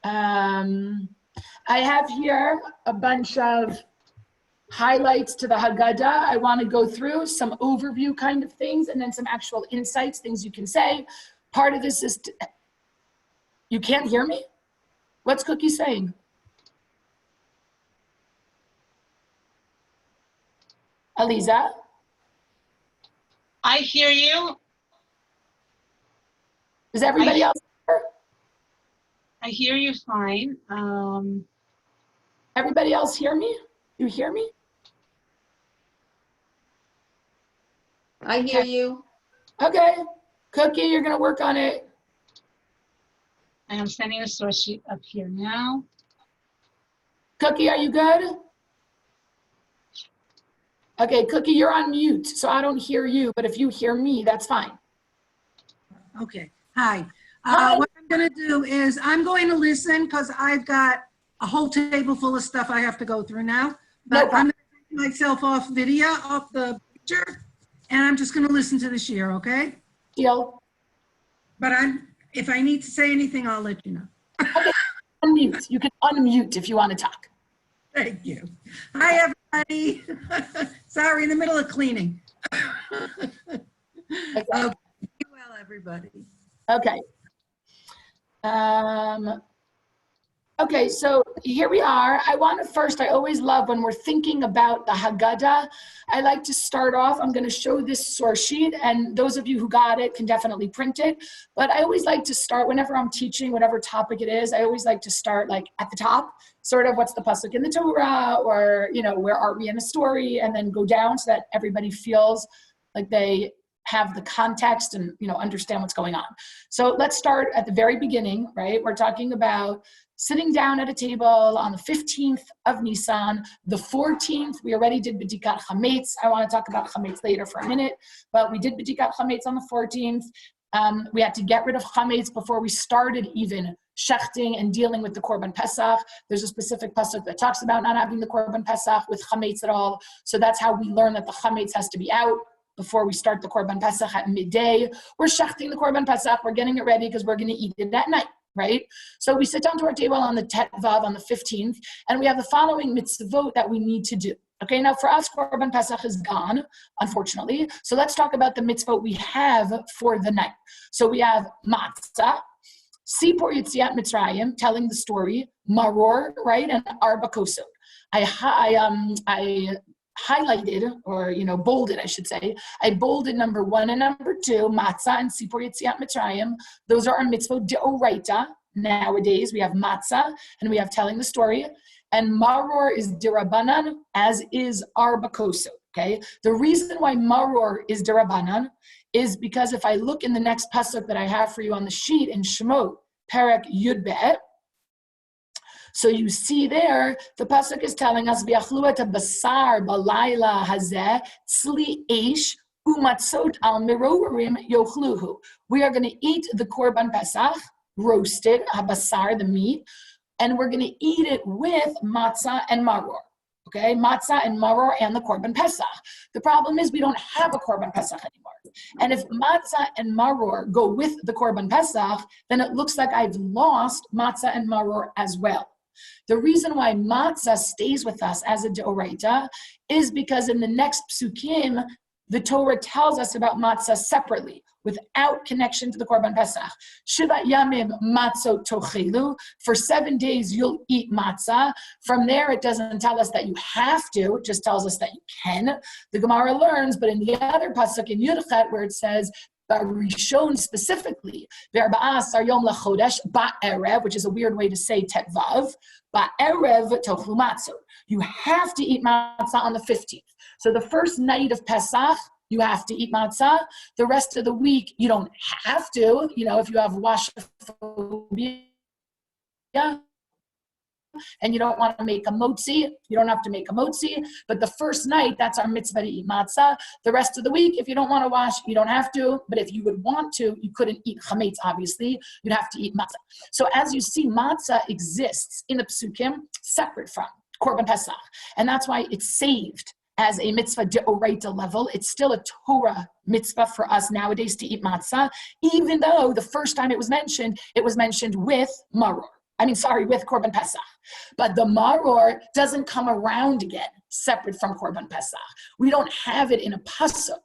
I have here a bunch of highlights to the Haggada. I want to go through some overview kind of things and then some actual insights, things you can say. Part of this is, you can't hear me? What's Cookie saying? Aliza? I hear you. Is everybody else here? I hear you fine. Everybody else hear me? You hear me? I hear you. Okay. Cookie, you're going to work on it. I am sending a source sheet up here now. Cookie, are you good? Okay, Cookie, you're on mute, so I don't hear you, but if you hear me, that's fine. Okay, hi. Hi. What I'm gonna do is I'm going to listen because I've got a whole table full of stuff I have to go through now. But I'm gonna take myself off video, off the picture, and I'm just gonna listen to the share, okay? Deal. But if I need to say anything, I'll let you know. Okay, unmute. You can unmute if you want to talk. Thank you. Hi, everybody. Sorry, in the middle of cleaning. Okay. Be well, everybody. Okay. Okay, so here we are. I always love when we're thinking about the Haggada, I like to start off, I'm going to show this source sheet, and those of you who got it can definitely print it. But I always like to start, whenever I'm teaching, whatever topic it is, I always like to start like at the top, sort of what's the pasuk in the Torah, or, you know, where are we in a story, and then go down so that everybody feels like they have the context and, you know, understand what's going on. So let's start at the very beginning, right? We're talking about sitting down at a table on the 15th of Nisan, the 14th, we already did B'dikat Chametz. I want to talk about Chametz later for a minute, but we did B'dikat Chametz on the 14th. We had to get rid of Chametz before we started even shechting and dealing with the Korban Pesach. There's a specific pasuk that talks about not having the Korban Pesach with Chametz at all. So that's how we learn that the Chametz has to be out before we start the Korban Pesach at midday. We're shechting the Korban Pesach, we're getting it ready because we're going to eat it that night, right? So we sit down to our table on the Tet Vav on the 15th, and we have the following mitzvot that we need to do. Okay, now for us, Korban Pesach is gone, unfortunately. So let's talk about the mitzvot we have for the night. So we have matzah, Sipor Yitziat Mitzrayim, telling the story, maror, right, and arba kosot. I highlighted, or, you know, bolded, I should say. I bolded number 1 and number 2, matzah and Sipor Yitziat Mitzrayim. Those are our mitzvot deoraita. Nowadays, we have matzah, and we have telling the story. And maror is derabanan, as is arba kosot, okay? The reason why maror is derabanan is because if I look in the next pasuk that I have for you on the sheet in Shemot, Perek Yud Be'et, so you see there, the pasuk is telling us, "V'achlu et basar balayla hazeh tzli eish umatzot al merorim yochluhu." We are going to eat the Korban Pesach, roasted, habasar, the meat, and we're going to eat it with matzah and maror. Okay, matzah and maror and the Korban Pesach. The problem is we don't have a Korban Pesach anymore. And if matzah and maror go with the Korban Pesach, then it looks like I've lost matzah and maror as well. The reason why matzah stays with us as a deoraita is because in the next psukim, the Torah tells us about matzah separately, without connection to the Korban Pesach. Shiva yamim matzot tochelu. For 7 days, you'll eat matzah. From there, it doesn't tell us that you have to, it just tells us that you can. The Gemara learns, but in the other pasuk in Yudchet, where it says, Rishon specifically, Ve'arba'asar yom lachodesh ba'erev, which is a weird way to say tetvav, ba'erev tochlu matzot. You have to eat matzah on the 15th. So the first night of Pesach, you have to eat matzah. The rest of the week, you don't have to. You know, if you have washophobia and you don't want to make a motzi, you don't have to make a motzi. But the first night, that's our mitzvah to eat matzah. The rest of the week, if you don't want to wash, you don't have to. But if you would want to, you couldn't eat chametz, obviously. You'd have to eat matzah. So as you see, matzah exists in the psukim separate from Korban Pesach. And that's why it's saved as a mitzvah deoraita level. It's still a Torah mitzvah for us nowadays to eat matzah, even though the first time it was mentioned with maror. with Korban Pesach. But the maror doesn't come around again, separate from Korban Pesach. We don't have it in a pasuk.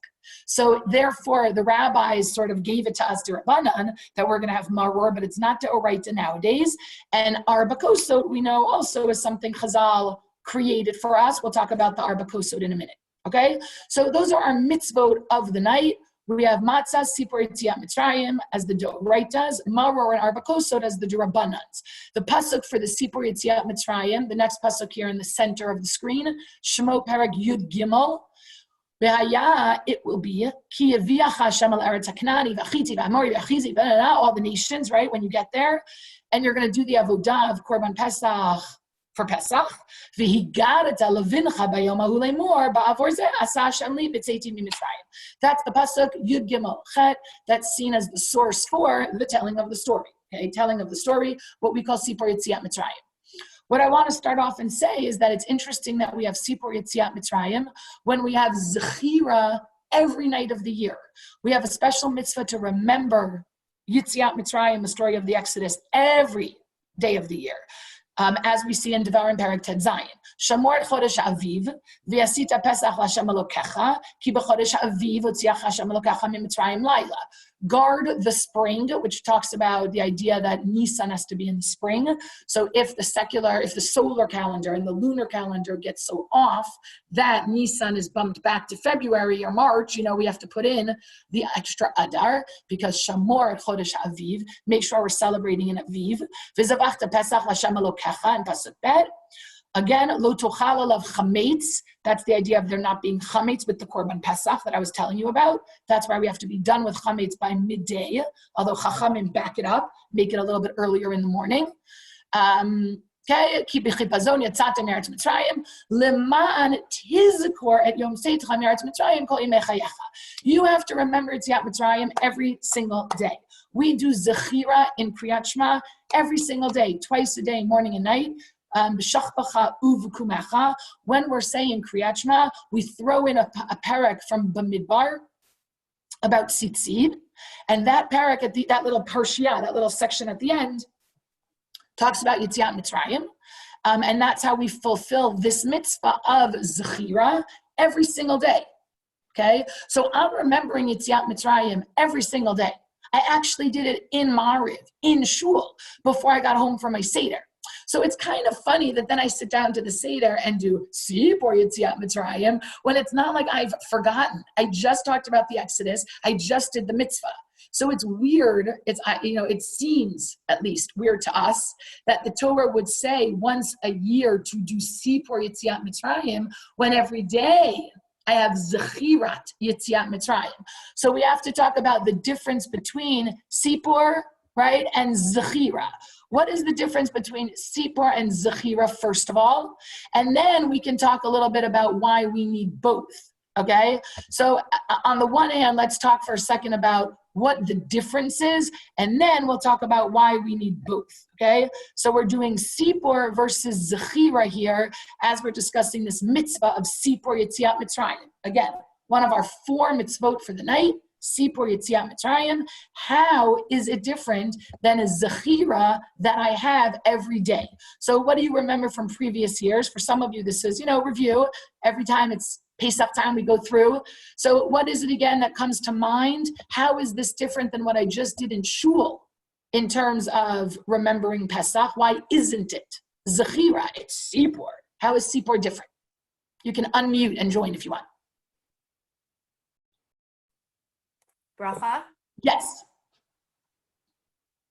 So therefore, the rabbis sort of gave it to us d'Rabbanan that we're going to have maror, but it's not d'oraita nowadays. And arba kosot, we know also is something Chazal created for us. We'll talk about the arba kosot in a minute. Okay? So those are our mitzvot of the night. We have matzah, sipor yetziat mitzrayim as the d'oraitas, maror and arba kosot as the d'Rabbanans. The pasuk for the sipor yetziat mitzrayim, the next pasuk here in the center of the screen, Shmo Perek Yud Gimel. It will be all the nations, right? When you get there, and you're going to do the avodah of Korban Pesach for Pesach. That's the pasuk Yud Gimel Chet. That's seen as the source for the telling of the story. Okay, telling of the story, what we call Sipor Yetziat Mitzrayim. What I want to start off and say is that it's interesting that we have Sipor Yetziat Mitzrayim when we have Zechira every night of the year. We have a special mitzvah to remember Yetziat Mitzrayim, the story of the Exodus, every day of the year. As we see in Devarim Perek Ted Zayin. Shamor Chodesh Aviv, v'yasita Pesach l'Hashem Elokecha, ki b'chodesh Aviv hotziach Hashem Elokecha miMitzrayim Laila. Guard the spring, which talks about the idea that Nisan has to be in the spring. So if the solar calendar and the lunar calendar gets so off that Nisan is bumped back to February or March, we have to put in the extra Adar because Shamor Chodesh Aviv, make sure we're celebrating in Aviv. V'zavachta Pesach l'Hashem Elokecha in Pasuk Bet. Again, lo tochal alav chametz. That's the idea of there not being chametz with the Korban Pesach that I was telling you about. That's why we have to be done with chametz by midday. Although chachamim back it up, make it a little bit earlier in the morning. Okay, ki b'chipazon yatzatem me'eretz Mitzrayim leman tizkor et yom seitcha me'eretz Mitzrayim kol yimei chayecha. You have to remember Yetziat Mitzrayim every single day. We do zechira in Kriyat Shema every single day, twice a day, morning and night. When we're saying Kriyat Shema, we throw in a parak from Bamidbar about tzitzit, and that parak that little parshia, that little section at the end, talks about Yetziat Mitzrayim, and that's how we fulfill this mitzvah of Zechira every single day. Okay, so I'm remembering Yetziat Mitzrayim every single day. I actually did it in Ma'ariv, in Shul, before I got home from my Seder. So it's kind of funny that then I sit down to the Seder and do Sipor Yetziat Mitzrayim when it's not like I've forgotten. I just talked about the Exodus. I just did the mitzvah. So it's weird. It seems at least weird to us that the Torah would say once a year to do Sipor Yetziat Mitzrayim when every day I have Zechirat Yetziat Mitzrayim. So we have to talk about the difference between Sipor, right, and Zechira. What is the difference between Sipor and Zechira, first of all? And then we can talk a little bit about why we need both, okay? So on the one hand, let's talk for a second about what the difference is, and then we'll talk about why we need both, okay? So we're doing Sipor versus Zechira here as we're discussing this mitzvah of Sipor Yetziat Mitzrayim. Again, one of our 4 mitzvot for the night, Sipor Yetziat Mitzrayim. How is it different than a Zechira that I have every day? So what do you remember from previous years? For some of you, this is, review. Every time it's Pesach time, we go through. So what is it again that comes to mind? How is this different than what I just did in Shul in terms of remembering Pesach? Why isn't it Zechira? It's Sipor. How is Sipor different? You can unmute and join if you want. Bracha? Yes.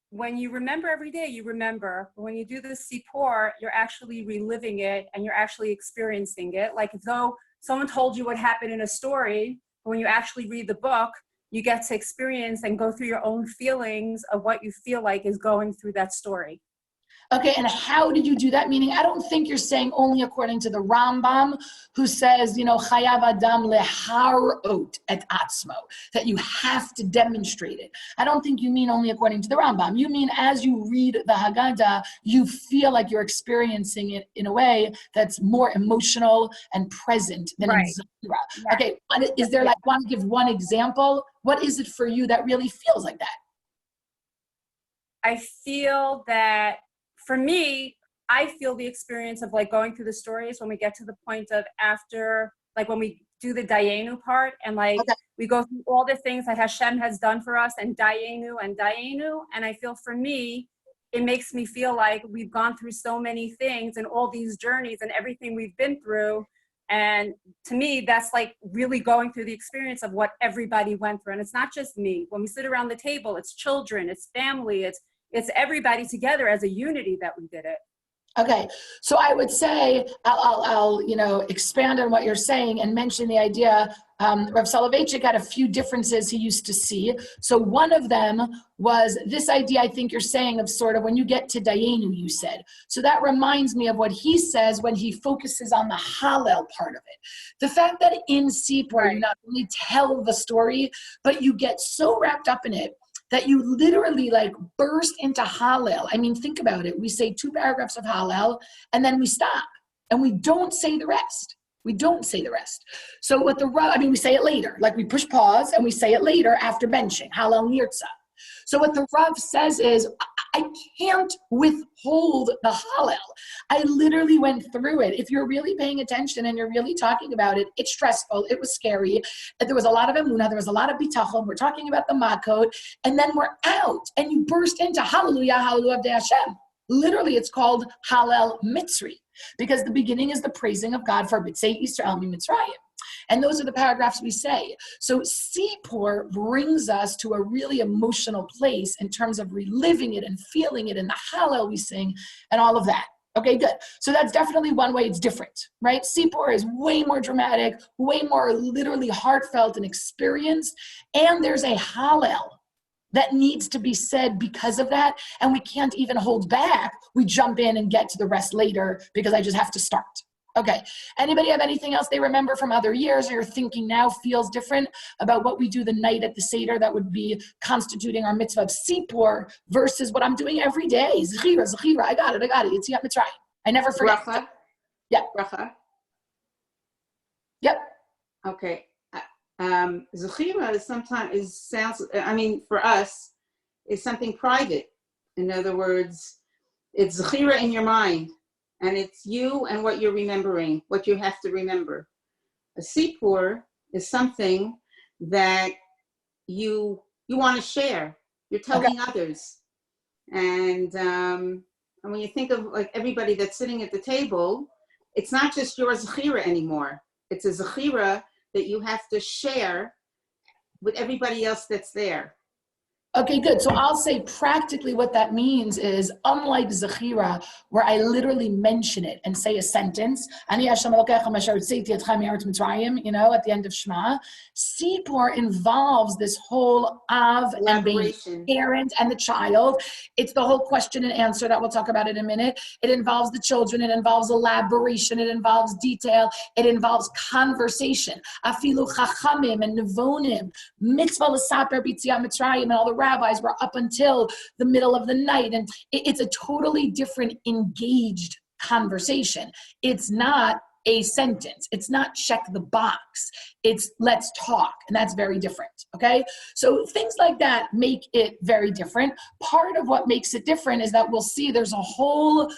When you remember every day, you remember. But when you do the Sipor, you're actually reliving it and you're actually experiencing it. Like as though someone told you what happened in a story, but when you actually read the book, you get to experience and go through your own feelings of what you feel like is going through that story. Okay, and how did you do that? Meaning, I don't think you're saying only according to the Rambam, who says, chayav adam leharot et atzmo, that you have to demonstrate it. I don't think you mean only according to the Rambam. You mean as you read the Haggada, you feel like you're experiencing it in a way that's more emotional and present than in Zechira. Yeah. Okay, is there want to give one example? What is it for you that really feels like that? I feel that for me, I feel the experience of like going through the stories when we get to the point of after, like when we do the Dayenu part, and like we go through all the things that Hashem has done for us, and Dayenu and Dayenu. And I feel for me, it makes me feel like we've gone through so many things and all these journeys and everything we've been through. And to me, that's like really going through the experience of what everybody went through. And it's not just me. When we sit around the table, it's children, it's family, it's everybody together as a unity that we did it. Okay, so I would say, I'll expand on what you're saying and mention the idea. Rav Soloveitchik had a few differences he used to see. So one of them was this idea I think you're saying of sort of when you get to Dayenu, you said. So that reminds me of what he says when he focuses on the Hallel part of it. The fact that in Sipur, you not only tell the story, but you get so wrapped up in it that you literally like burst into Hallel. I mean, think about it. We say 2 paragraphs of Hallel and then we stop and we don't say the rest. We don't say the rest. So what we say it later, like we push pause and we say it later after benching, Hallel Nirtza. So what the Rav says is, I can't withhold the Hallel. I literally went through it. If you're really paying attention and you're really talking about it, it's stressful. It was scary. There was a lot of emunah. There was a lot of bitachon. We're talking about the makot. And then we're out. And you burst into hallelujah, hallelujah de Hashem. Literally, it's called Hallel Mitzri, because the beginning is the praising of God for B'tzei Yisrael Mitzrayim. And those are the paragraphs we say. So Sipur brings us to a really emotional place in terms of reliving it and feeling it in the Hallel we sing and all of that. Okay, good. So that's definitely one way it's different, right? Sipur is way more dramatic, way more literally heartfelt and experienced. And there's a Hallel that needs to be said because of that. And we can't even hold back. We jump in and get to the rest later because I just have to start. Okay, anybody have anything else they remember from other years or you're thinking now feels different about what we do the night at the Seder that would be constituting our mitzvah of Sipur versus what I'm doing every day? Zechira, I got it. Yetziat Mitzrayim. I never forget. Bracha? Yeah. Bracha? Yep. Okay. Zechira for us, is something private. In other words, it's Zechira in your mind. And it's you and what you're remembering, what you have to remember. A Sipur is something that you want to share. You're telling others. And when you think of like everybody that's sitting at the table, it's not just your Zechira anymore. It's a Zechira that you have to share with everybody else that's there. Okay, good. So I'll say practically what that means is, unlike Zechira, where I literally mention it and say a sentence, Ani Hashem Elokecha Asher Hotzeiti Etcha Me'eretz Mitzrayim, at the end of Shema, Sipur involves this whole Av and Bein, parent and the child. It's the whole question and answer that we'll talk about in a minute. It involves the children. It involves elaboration. It involves detail. It involves conversation. Afilu Chachamim and Nevonim, Mitzvah L'Saper B'Tziat Mitzrayim, and all the rabbis were up until the middle of the night. And it's a totally different engaged conversation. It's not a sentence. It's not check the box. It's let's talk. And that's very different. Okay. So things like that make it very different. Part of what makes it different is that we'll see there's a whole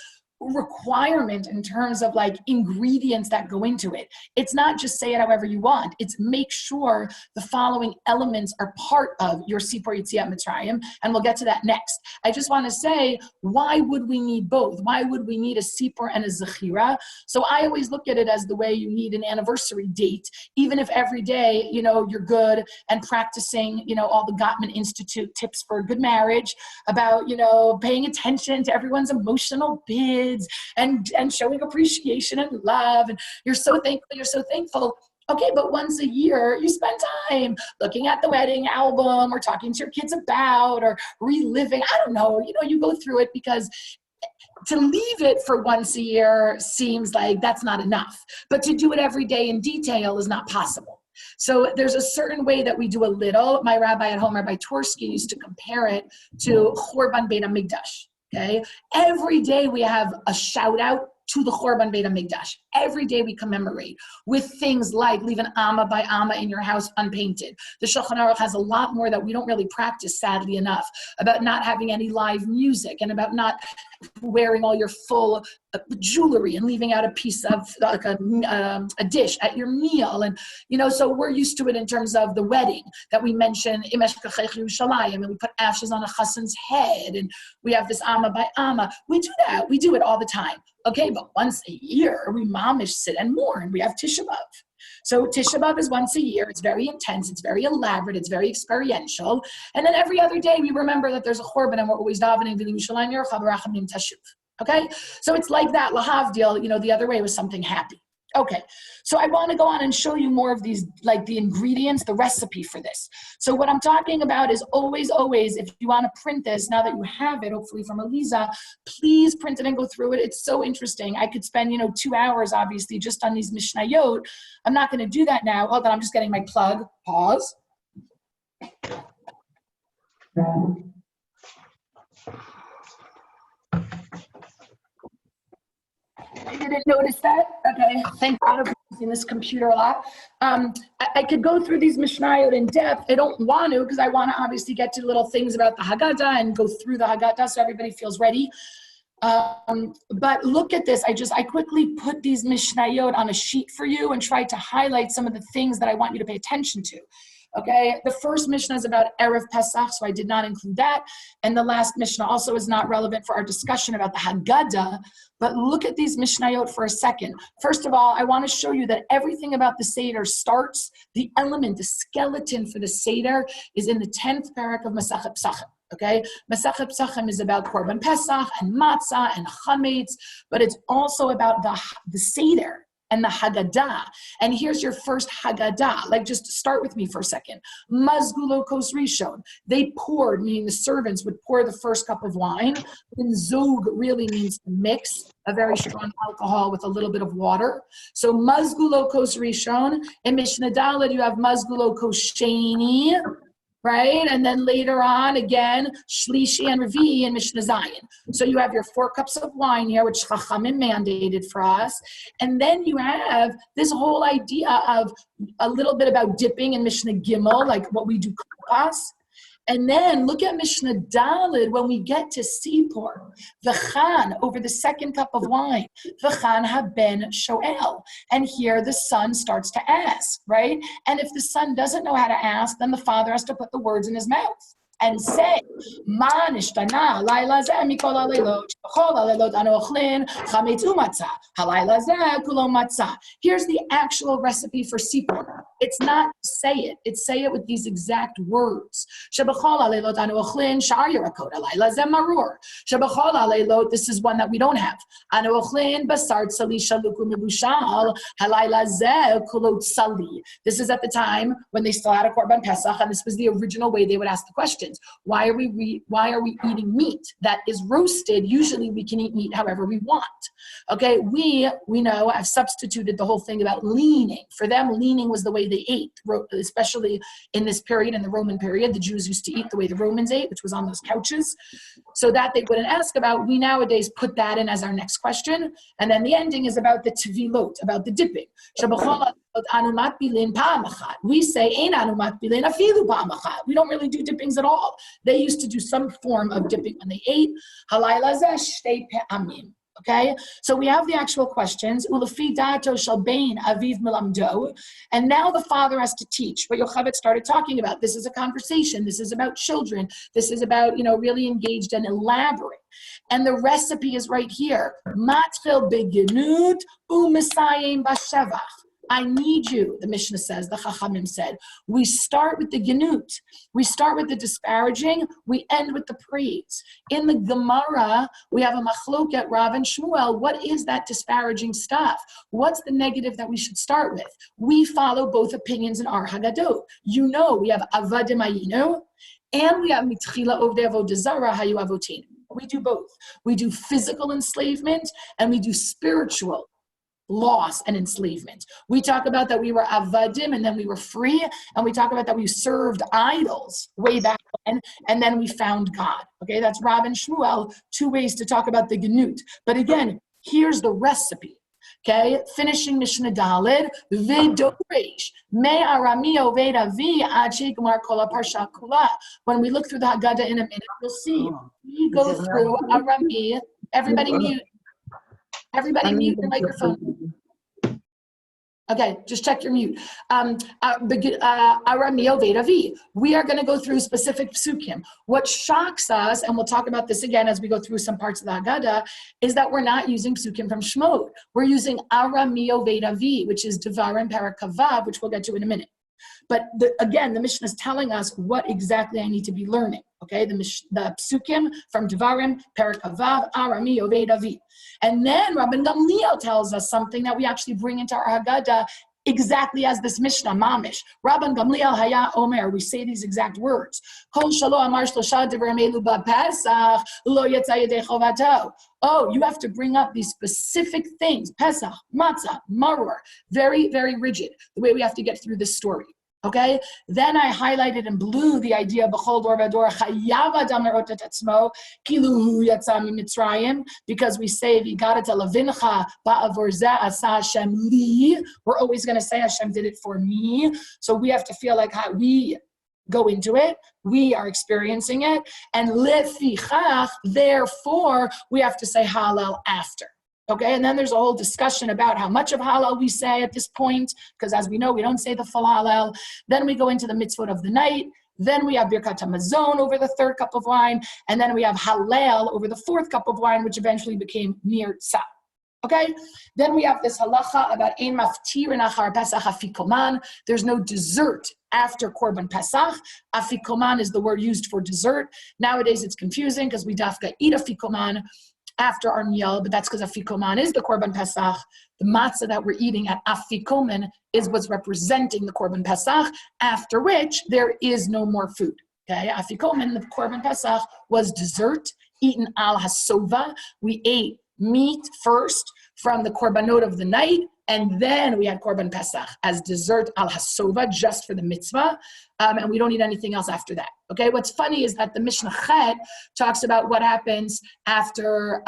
requirement in terms of like ingredients that go into it. It's not just say it however you want. It's make sure the following elements are part of your Sipur Yetziat Mitzrayim, and we'll get to that next. I just want to say, why would we need both? Why would we need a Sipur and a Zechira? So I always look at it as the way you need an anniversary date, even if every day, you're good and practicing, all the Gottman Institute tips for a good marriage about, paying attention to everyone's emotional bids and showing appreciation and love, and you're so thankful. Okay, but once a year you spend time looking at the wedding album or talking to your kids about or reliving. I don't know, you go through it, because to leave it for once a year seems like that's not enough, but to do it every day in detail is not possible. So there's a certain way that we do a little. My rabbi at home, Rabbi Twersky, used to compare it to Churban Beit HaMikdash. Okay. Every day we have a shout out to the Chorban Beit HaMikdash. Every day we commemorate with things like leave an amma by amma in your house unpainted. The Shulchan Aruch has a lot more that we don't really practice, sadly enough, about not having any live music and about not wearing all your full jewelry and leaving out a piece of like a dish at your meal. And, so we're used to it in terms of the wedding that we mention, and we put ashes on a chassan's head and we have this amma by amma. We do that. We do it all the time. Okay, but once a year, we mamish sit and mourn. We have Tisha B'Av. So Tisha B'Av is once a year. It's very intense. It's very elaborate. It's very experiential. And then every other day, we remember that there's a Chorban and we're always davening to the Yerushalayim Yerucha B'Rachamim Tashuv. Okay? So it's like that. Lahavdil, the other way was something happy. Okay, so I want to go on and show you more of these, like the ingredients, the recipe for this. So what I'm talking about is always, if you want to print this, now that you have it, hopefully from Eliza, please print it and go through it. It's so interesting. I could spend, 2 hours, obviously, just on these Mishnayot. I'm not going to do that now. Hold on, I'm just getting my plug. Pause. I didn't notice that. Okay, thank God I'm using this computer a lot. I could go through these Mishnayot in depth. I don't want to because I want to obviously get to little things about the Haggada and go through the Haggada so everybody feels ready. But look at this. I quickly put these Mishnayot on a sheet for you and tried to highlight some of the things that I want you to pay attention to. Okay, the first Mishnah is about Erev Pesach, so I did not include that. And the last Mishnah also is not relevant for our discussion about the Haggada, but look at these Mishnayot for a second. First of all, I want to show you that everything about the Seder starts, the element, the skeleton for the Seder is in the 10th parak of Masachet Pesachim. Okay, Masachet Pesachim is about Korban Pesach and Matzah and Chametz, but it's also about the Seder and the Haggada. And here's your first Haggada. Just start with me for a second. Mazgulo kos rishon. They poured, meaning the servants would pour the first cup of wine. And zog really means to mix a very strong alcohol with a little bit of water. So mazgulo kos rishon. In Mishnah Dalet, you have mazgulo kos sheni. Right? And then later on, again, Shlishi and Revi and Mishnah Zayin. So you have your 4 cups of wine here, which Chachamim mandated for us. And then you have this whole idea of a little bit about dipping in Mishnah Gimel, like what we do Kupas. And then look at Mishnah Daled when we get to Sipor. V'chan, over the second cup of wine. V'chan haben shoel. And here the son starts to ask, right? And if the son doesn't know how to ask, then the father has to put the words in his mouth and say, Ma nishtana halayla zeh mikol haleilot, b'chol haleilot anu ochlin chametz umatzah, halayla zeh kulo matzah. Here's the actual recipe for Sipor. It's not say it. It's say it with these exact words. Shebachol haleilot anu ochlin sha'ar yerakot, halayla zeh marur. Shebachol haleilot, this is one that we don't have. Anu ochlin basar tzali shaluku mebushal, halayla zeh kulo tzali. This is at the time when they still had a Korban Pesach, and this was the original way they would ask the question. Why are we eating meat that is roasted? Usually we can eat meat however we want. Okay, we know I've substituted the whole thing about leaning. For them, leaning was the way they ate, especially in this period, in the Roman period. The Jews used to eat the way the Romans ate, which was on those couches. So that they wouldn't ask about. We nowadays put that in as our next question. And then the ending is about the tevilot, about the dipping. We say, we don't really do dippings at all. They used to do some form of dipping when they ate. Okay, so we have the actual questions. And now the father has to teach what Yocheved started talking about. This is a conversation. This is about children. This is about, really engaged and elaborate. And the recipe is right here. Matchil begenut u'misayim b'shevach. I need you, the Mishnah says, the Chachamim said. We start with the genut. We start with the disparaging. We end with the praise. In the Gemara, we have a machloket, Rav and Shmuel. What is that disparaging stuff? What's the negative that we should start with? We follow both opinions in our Haggadot. We have avadim ayinu, and we have mitchila ovdei avodah zara hayu avotin. We do both. We do physical enslavement, and we do spiritual loss and enslavement. We talk about that we were avadim and then we were free, and we talk about that we served idols way back when, and then we found God. Okay, that's Rav and Shmuel, 2 ways to talk about the genut. But again, Here's the recipe. Okay, finishing Mishnah Daled, Vidoresh, Me Arami Oved Avi Ad Shegmar Kol HaParsha Kula. When we look through the Haggada in a minute, you'll see we go through Arami. Everybody mute. Everybody mute your microphone. Okay, just check your mute. Arami Oved Avi. We are going to go through specific psukim. What shocks us, and we'll talk about this again as we go through some parts of the Haggada, is that we're not using psukim from Shemot. We're using Arami Oved Avi, which is Devarim Parakavav, which we'll get to in a minute. But again, the Mishnah is telling us what exactly I need to be learning. Okay, the psukim from Devarim, Parakavav, Arami, Oved Avi. And then Rabban Gamliel tells us something that we actually bring into our Haggada exactly as this Mishnah, Mamish. Rabban Gamliel Haya Omer, we say these exact words. Kol shalo amar shlosha devarim elu b'Pesach, lo yetza yedei chovato. Oh, you have to bring up these specific things, Pesach, Matzah, Maror, very, very rigid, the way we have to get through this story. Okay, then I highlighted in blue the idea of b'chol dor v'dor chayav adam lerot et atzmo kilu hu yatsa mimitzrayim, because we say v'garet lavincha ba'avor zeh asa Hashem li. We're always going to say Hashem did it for me. So we have to feel like how we go into it, we are experiencing it, and lefichach, therefore, we have to say Hallel after. Okay, and then there's a whole discussion about how much of Hallel we say at this point, because as we know, we don't say the full Hallel. Then we go into the mitzvot of the night. Then we have Birkat HaMazon over the third cup of wine. And then we have Hallel over the fourth cup of wine, which eventually became Nir Tzah. Okay, then we have this halacha about Ein Maftir Achar Pesach Afikoman. There's no dessert after Korban Pesach. Afikoman is the word used for dessert. Nowadays it's confusing because we dafka eat Afikoman after our meal, but that's because Afikoman is the Korban Pesach. The matzah that we're eating at Afikoman is what's representing the Korban Pesach, after which there is no more food. Okay, Afikoman, the Korban Pesach, was dessert eaten al hasova. We ate meat first from the korbanot of the night, and then we had Korban Pesach as dessert al hasova, just for the mitzvah, and we don't eat anything else after that. Okay, what's funny is that the Mishnah Chet talks about what happens after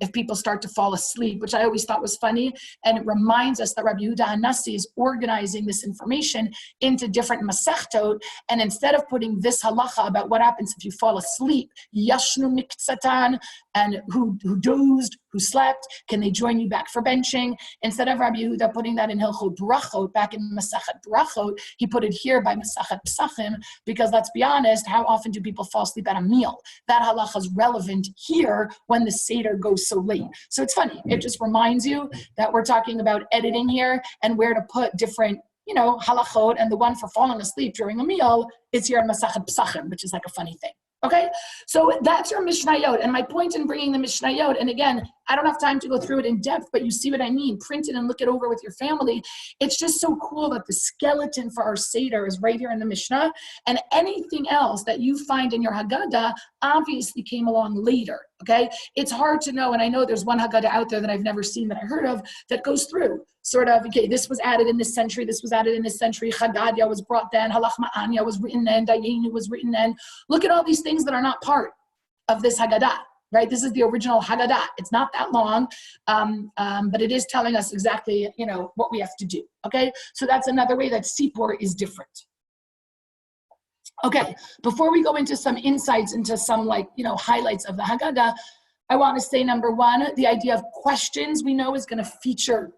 if people start to fall asleep, which I always thought was funny, and it reminds us that Rabbi Yehuda Hanassi is organizing this information into different masechtot, and instead of putting this halacha about what happens if you fall asleep, yashnu miktsatan, and who dozed, who slept, can they join you back for benching? Instead of Rabbi Yehuda putting that in Hilchot Brachot, back in Masachet Brachot, he put it here by Masachet Psachim, because let's be honest, how often do people fall asleep at a meal? That halacha is relevant here when the Seder goes so late. So it's funny. It just reminds you that we're talking about editing here and where to put different, halachot, and the one for falling asleep during a meal is here in Masachet Psachim, which is like a funny thing. Okay, so that's your Mishnayot. And my point in bringing the Mishnayot, and again, I don't have time to go through it in depth, but you see what I mean. Print it and look it over with your family. It's just so cool that the skeleton for our Seder is right here in the Mishnah. And anything else that you find in your Haggada obviously came along later. Okay, it's hard to know. And I know there's one Haggada out there that I've never seen that I heard of that goes through sort of, okay, this was added in this century, this was added in this century, Chagadia was brought then, Halach Ma'anya was written then, Dayenu was written then. Look at all these things that are not part of this Haggadah, right? This is the original Haggadah. It's not that long, but it is telling us exactly, what we have to do, okay? So that's another way that Sipur is different. Okay, before we go into some insights into some highlights of the Haggadah, I want to say, number one, the idea of questions we know is going to feature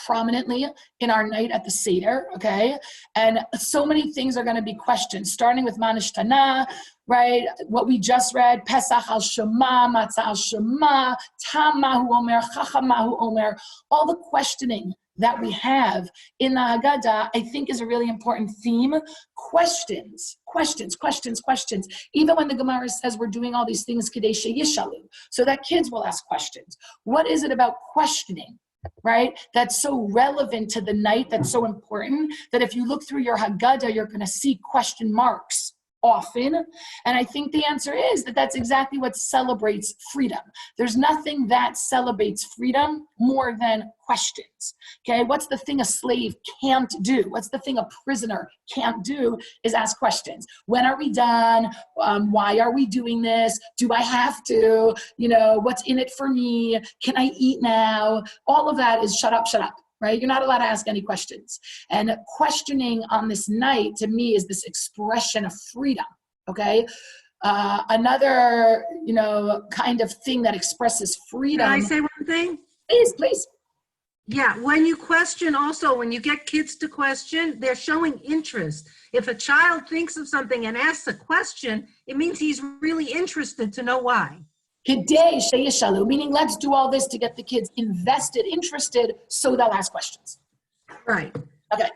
prominently in our night at the Seder, okay? And so many things are going to be questioned, starting with Manishtana, right? What we just read, Pesach al Shema, Matzah al Shema, Tam Mahu Omer, Chacham Mahu Omer, all the questioning that we have in the Haggadah, I think is a really important theme. Questions. Even when the Gemara says we're doing all these things, Kadesha Yishalu, so that kids will ask questions. What is it about questioning, right? That's so relevant to the night, that's so important, that if you look through your Haggada, you're going to see question marks often? And I think the answer is that that's exactly what celebrates freedom. There's nothing that celebrates freedom more than questions. Okay, what's the thing a slave can't do? What's the thing a prisoner can't do is ask questions. When are we done? Why are we doing this? Do I have to? What's in it for me? Can I eat now? All of that is shut up, right? You're not allowed to ask any questions. And questioning on this night, to me, is this expression of freedom, okay? Another, kind of thing that expresses freedom. Can I say one thing? Please. Yeah, when you question also, when you get kids to question, they're showing interest. If a child thinks of something and asks a question, it means he's really interested to know why. Meaning, let's do all this to get the kids invested, interested, so they'll ask questions. Right. Okay.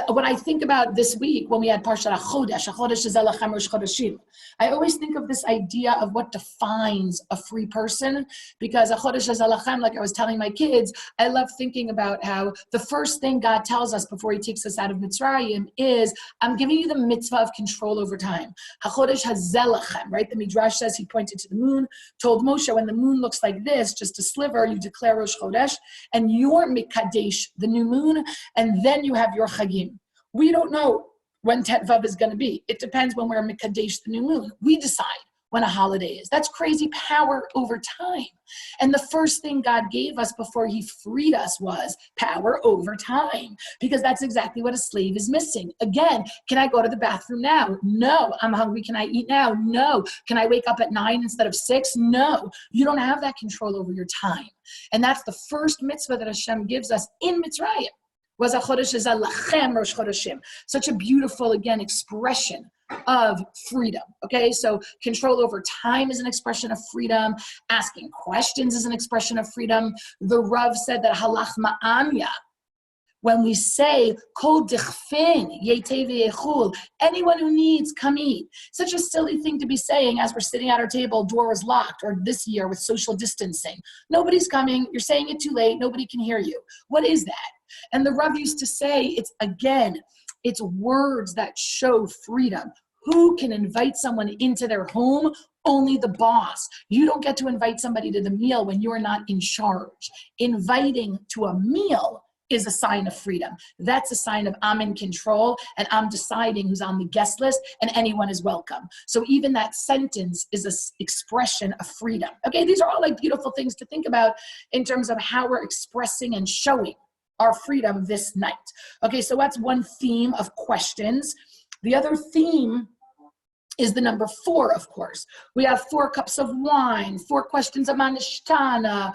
When I think about this week, when we had Parshat HaChodesh is Elachem Rosh Chodeshim, I always think of this idea of what defines a free person, because HaChodesh is Elachem, like I was telling my kids, I love thinking about how the first thing God tells us before he takes us out of Mitzrayim is, I'm giving you the mitzvah of control over time. HaChodesh HaZelachem, right? The Midrash says he pointed to the moon, told Moshe, when the moon looks like this, just a sliver, you declare Rosh Chodesh, and you're Mikadesh, the new moon, and then you have your Chagim. We don't know when Tet Vav is going to be. It depends when we're Mikadesh, the new moon. We decide when a holiday is. That's crazy power over time. And the first thing God gave us before he freed us was power over time, because that's exactly what a slave is missing. Again, can I go to the bathroom now? No. I'm hungry. Can I eat now? No. Can I wake up at 9 instead of 6? No. You don't have that control over your time. And that's the first mitzvah that Hashem gives us in Mitzrayim. Was a chodesh is a lachem rosh chodeshim. Such a beautiful, again, expression of freedom. Okay, so control over time is an expression of freedom. Asking questions is an expression of freedom. The Rav said that halach ma'anya, when we say kol dichfin yetei v'yechul, anyone who needs, come eat. Such a silly thing to be saying as we're sitting at our table, door is locked, or this year with social distancing. Nobody's coming, you're saying it too late, nobody can hear you. What is that? And the Rav used to say, it's words that show freedom. Who can invite someone into their home? Only the boss. You don't get to invite somebody to the meal when you're not in charge. Inviting to a meal is a sign of freedom. That's a sign of I'm in control and I'm deciding who's on the guest list, and anyone is welcome. So even that sentence is an expression of freedom. Okay, these are all like beautiful things to think about in terms of how we're expressing and showing our freedom this night. Okay, so that's one theme of questions. The other theme is the number 4, of course. We have 4 cups of wine, 4 questions of Manishtana,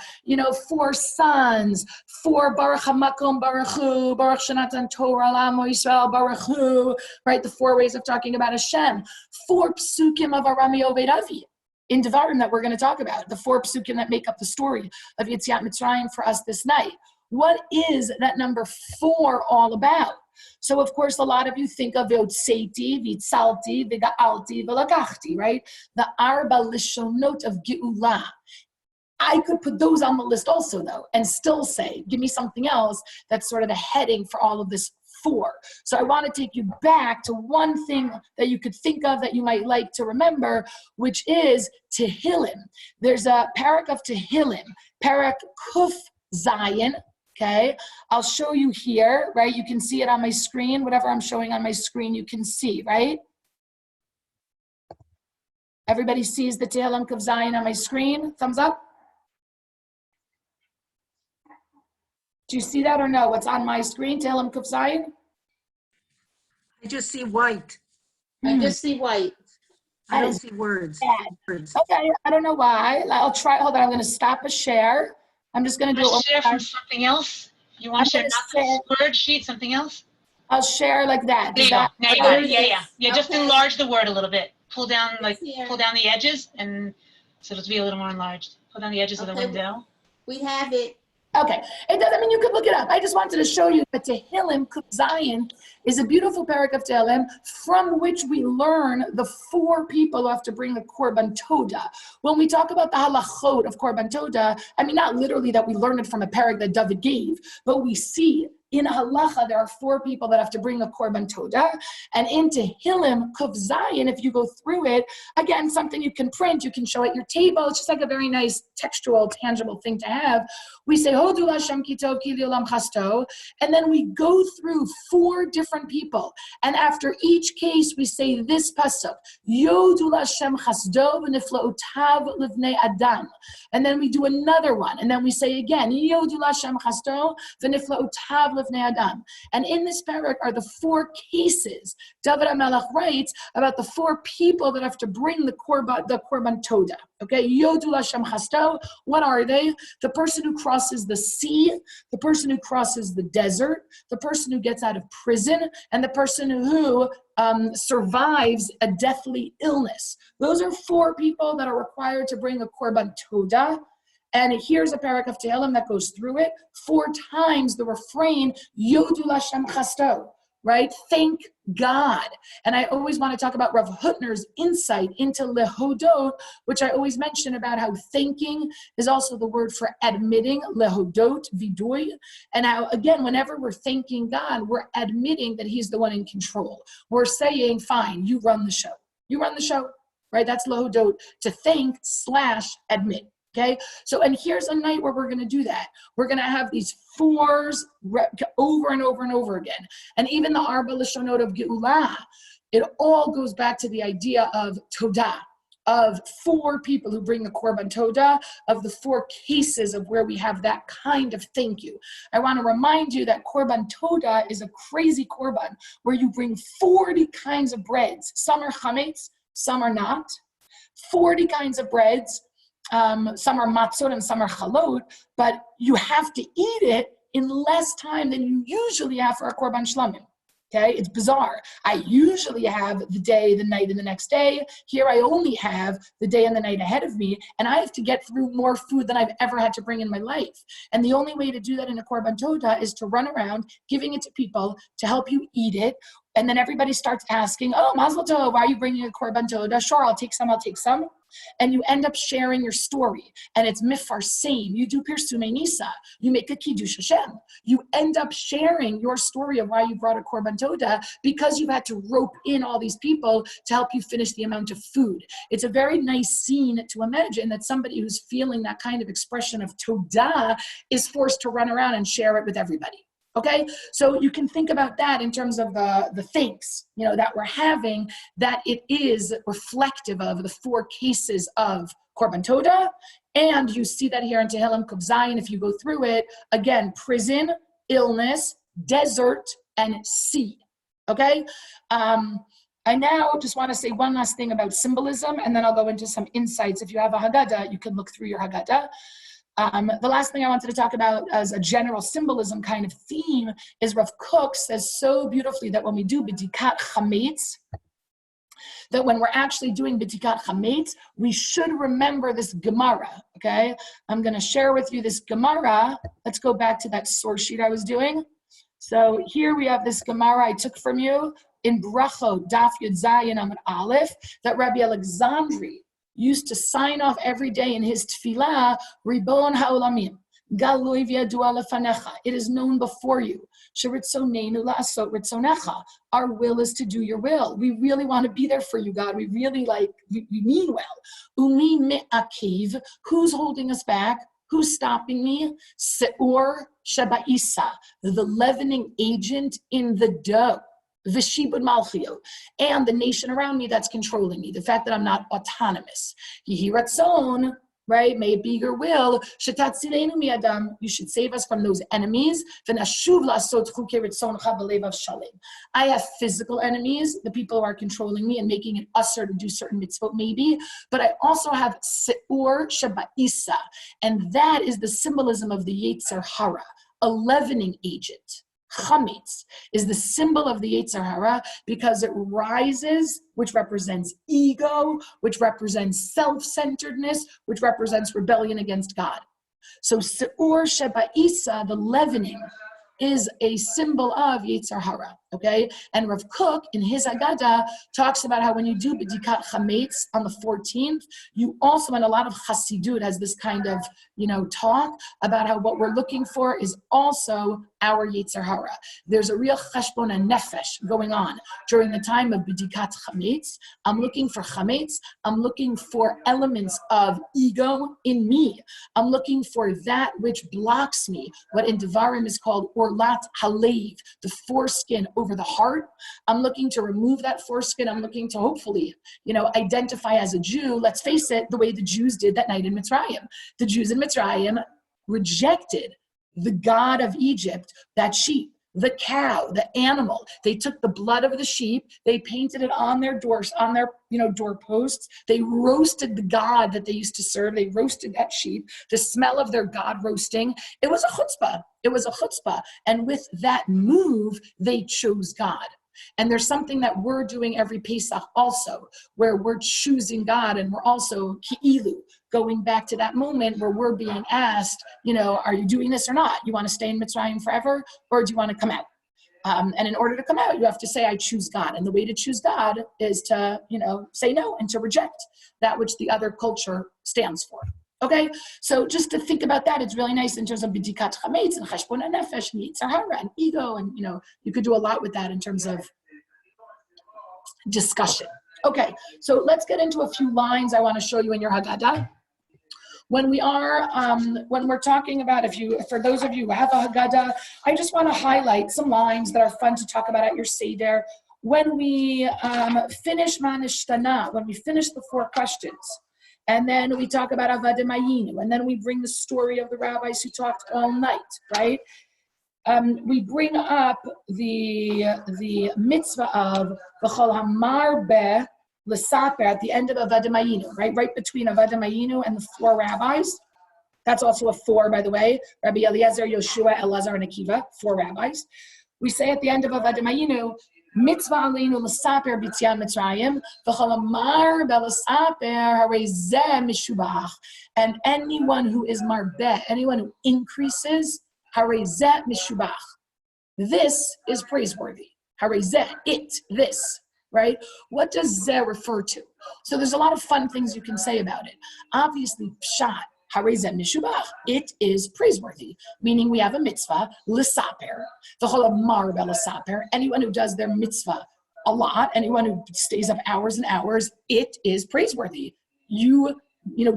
4 sons, 4 Baruch HaMakom Baruch Hu, Baruch Shanatan Torah L'Amo Yisrael Baruch Hu, right? The 4 ways of talking about Hashem. 4 psukim of Arami Oved Avi in Devarim that we're going to talk about. The 4 psukim that make up the story of Yetziat Mitzrayim for us this night. What is that number 4 all about? So, of course, a lot of you think of V'otseiti, V'tzalti, V'ga'alti, V'lakachti, right? The Arba Lishonot of Geula. I could put those on the list also, though, and still say, give me something else that's sort of the heading for all of this 4. So I want to take you back to one thing that you could think of that you might like to remember, which is Tehillim. There's a parak of Tehillim, parak Kuf Zayin. Okay, I'll show you here, right? You can see it on my screen. Whatever I'm showing on my screen, you can see, right? Everybody sees the Tehillim Kuf Zayin on my screen? Thumbs up. Do you see that or no? What's on my screen, Tehillim Kuf Zayin? I just see white. I just see white. I don't see words. Okay, I don't know why. I'll try. Hold on, I'm going to stop a share. I'm just going to do it. Share from something else. You want to share not this word sheet, something else? I'll share like that. There you go. Now you got it. Yeah. Just Okay. enlarge the word a little bit. Pull down Here. the edges, and so it'll be a little more enlarged. Pull down the edges of the Okay. window. We have it. Okay, it doesn't mean you could look it up. I just wanted to show you that Tehillim Kuf Zayin is a beautiful parak of Tehillim from which we learn the 4 people who have to bring the Korban Toda. When we talk about the halachot of Korban Toda, I mean, not literally that we learn it from a parak that David gave, but we see In halacha, there are 4 people that have to bring a korban toda, and in Tehillim, Kuf Zayin, if you go through it, again, something you can print, you can show at your table, it's just like a very nice textual, tangible thing to have. We say, Hodu Lashem ki tov ki li'olam chasto, and then we go through 4 different people, and after each case, we say this pasuk, Yodu Lashem chasdo v'niflaotav livnei adam, and then we do another one, and then we say again, Yodu Lashem chasdo v'niflaotav livnei adam, and in this parak are the 4 cases. David HaMelech writes about the 4 people that have to bring the korban toda. Okay, Yodu Lashem chasto. What are they? The person who crosses the sea, the person who crosses the desert, the person who gets out of prison, and the person who survives a deathly illness. Those are 4 people that are required to bring a korban toda. And here's a parak of Tehillim that goes through it 4 times the refrain, Yodu Lashem chasto, right? Thank God. And I always want to talk about Rav Hutner's insight into lehodot, which I always mention about how thanking is also the word for admitting, lehodot, vidui, and how, again, whenever we're thanking God, we're admitting that he's the one in control. We're saying, fine, you run the show. You run the show, right? That's lehodot, to thank/admit. Okay, so, and here's a night where we're going to do that. We're going to have these 4s over and over and over again. And even the Arba Lashonot of Geulah, it all goes back to the idea of Todah, of 4 people who bring the Korban Todah, of the 4 cases of where we have that kind of thank you. I want to remind you that Korban Todah is a crazy Korban where you bring 40 kinds of breads. Some are chametz, some are not. 40 kinds of breads. Some are matzot and some are chalot, but you have to eat it in less time than you usually have for a korban shlamim. Okay, it's bizarre. I usually have the day, the night, and the next day. Here I only have the day and the night ahead of me, and I have to get through more food than I've ever had to bring in my life. And the only way to do that in a korban todah is to run around giving it to people to help you eat it. And then everybody starts asking, oh, Mazel Tov, why are you bringing a korban todah? Sure, I'll take some. And you end up sharing your story. And it's mifarsein. You do pirsumei nisa. You make a kiddush Hashem. You end up sharing your story of why you brought a korban todah because you've had to rope in all these people to help you finish the amount of food. It's a very nice scene to imagine that somebody who's feeling that kind of expression of todah is forced to run around and share it with everybody. Okay, so you can think about that in terms of the thanks, that we're having, that it is reflective of the 4 cases of Korban Todah, and you see that here in Tehillim Kuf Zayin, if you go through it, again, prison, illness, desert, and sea. Okay, I now just want to say one last thing about symbolism, and then I'll go into some insights. If you have a Haggada, you can look through your Haggada. The last thing I wanted to talk about as a general symbolism kind of theme is Rav Kook says so beautifully that when we do b'dikat chametz, that when we're actually doing b'dikat chametz, we should remember this Gemara, okay? I'm going to share with you this Gemara. Let's go back to that source sheet I was doing. So here we have this Gemara I took from you in Bracha, Daf Yud Zayin Amud Aleph, that Rabbi Alexandri used to sign off every day in his tefillah, Ribon ha'olamim, galui v'yadua lefanecha. It is known before you. Sheritzonenu la'asot ritzonecha. Our will is to do your will. We really want to be there for you, God. We really we mean well. Umi me'akiv. Who's holding us back? Who's stopping me? Se'ur shaba'isa, the leavening agent in the dough. V'shibud malchio, and the nation around me that's controlling me, the fact that I'm not autonomous. Yehi ratzon, right? May it be your will. Shetatzilenu mi'adam, you should save us from those enemies. V'nashuv la'asot chukei ritzoncha b'levav shalem. I have physical enemies, the people who are controlling me and making it usher to do certain mitzvot maybe, but I also have se'ur shaba'isa, and that is the symbolism of the Yetzer Hara, a leavening agent. Chametz is the symbol of the Yetzer Hara because it rises, which represents ego, which represents self-centeredness, which represents rebellion against God. So Se'ur Sheba'isa, the leavening, is a symbol of Yetzer Hara. Okay, and Rav Kook in his Haggada talks about how when you do b'dikat chametz on the 14th, you also, and a lot of Chassidut has this kind of, talk about how what we're looking for is also our Yetzer Hara. There's a real cheshbon and nefesh going on during the time of b'dikat chametz. I'm looking for chametz. I'm looking for elements of ego in me. I'm looking for that which blocks me, what in Devarim is called orlat halev, the foreskin over the heart. I'm looking to remove that foreskin. I'm looking to hopefully, identify as a Jew. Let's face it, the way the Jews did that night in Mitzrayim. The Jews in Mitzrayim rejected the God of Egypt, that sheep, the cow, the animal. They took the blood of the sheep, they painted it on their doors, on their doorposts. They roasted the God that they used to serve. They roasted that sheep. The smell of their God roasting, it was a chutzpah. It was a chutzpah. And with that move, they chose God. And there's something that we're doing every Pesach also, where we're choosing God, and we're also ki'ilu, going back to that moment where we're being asked, are you doing this or not? You want to stay in Mitzrayim forever, or do you want to come out? And in order to come out, you have to say, I choose God. And the way to choose God is to, say no and to reject that which the other culture stands for. Okay, so just to think about that, it's really nice in terms of b'dikat chametz and cheshbon nefesh and yetzer hara and ego, and you could do a lot with that in terms of discussion. Okay, so let's get into a few lines I want to show you in your Haggada. When we're talking about, for those of you who have a Haggada, I just want to highlight some lines that are fun to talk about at your Seder. When we finish Manishtana, when we finish the 4 questions, and then we talk about Avad Mayinu, and then we bring the story of the rabbis who talked all night, right? We bring up the mitzvah of V'chol Hamarbeh L'Saper at the end of Avad Mayinu, right between Avad Mayinu and the 4 rabbis. That's also a 4, by the way. Rabbi Eliezer, Yoshua, Elazar, and Akiva, 4 rabbis. We say at the end of Avad Mayinu, Mitzvah aleinu l'saper b'tziat Mitzrayim, v'chol amar b'l'saper harei zeh mishubach. And anyone who is marbeh, anyone who increases, harei zeh mishubach. This is praiseworthy. Harei zeh, this, right? What does zeh refer to? So there's a lot of fun things you can say about it. Obviously, pshat. Harei zeh mishubach. It is praiseworthy, meaning we have a mitzvah, l'saper, v'chol amar b'l'saper. Anyone who does their mitzvah a lot, anyone who stays up hours and hours, it is praiseworthy. You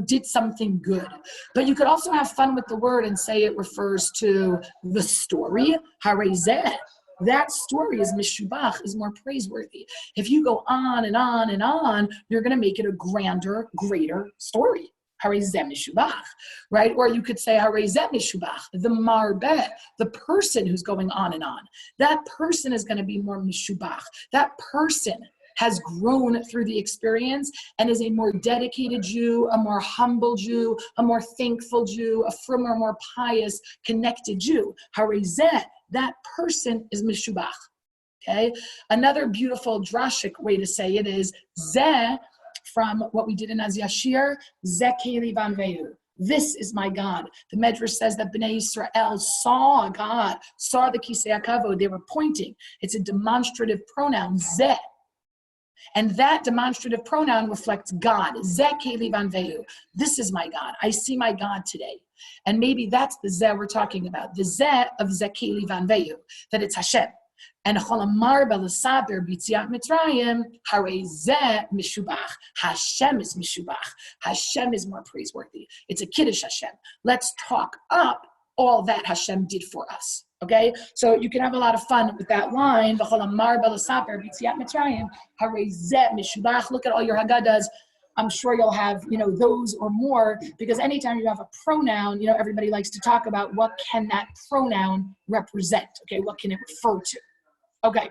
did something good. But you could also have fun with the word and say it refers to the story, harei zeh. That story is mishubach, is more praiseworthy. If you go on and on and on, you're going to make it a grander, greater story. Harei zeh mishubach, right? Or you could say harei zeh mishubach, the marbeh, the person who's going on and on. That person is going to be more mishubach. That person has grown through the experience and is a more dedicated Jew, a more humble Jew, a more thankful Jew, a firmer, more pious, connected Jew. Harei zeh, that person is mishubach. Okay? Another beautiful drashic way to say it is zeh, from what we did in Az Yashir, zeh keli vanvehu. This is my God. The Medrash says that Bnei Yisrael saw God, saw the Kisei HaKavod. They were pointing. It's a demonstrative pronoun, zeh. And that demonstrative pronoun reflects God. Zeh keli vanvehu. This is my God. I see my God today. And maybe that's the zeh we're talking about. The zeh of zeh keli vanvehu, that it's Hashem. And cholamar b'lesaper b'tziat Mitzrayim, harei zeh mishubach. Hashem is mishubach. Hashem is more praiseworthy. It's a kiddush Hashem. Let's talk up all that Hashem did for us. Okay, so you can have a lot of fun with that line. V'cholamar b'lesaper b'tziat Mitzrayim, harei zeh mishubach. Look at all your Haggadas. I'm sure you'll have, those or more, because anytime you have a pronoun, everybody likes to talk about what can that pronoun represent. Okay, what can it refer to? Okay,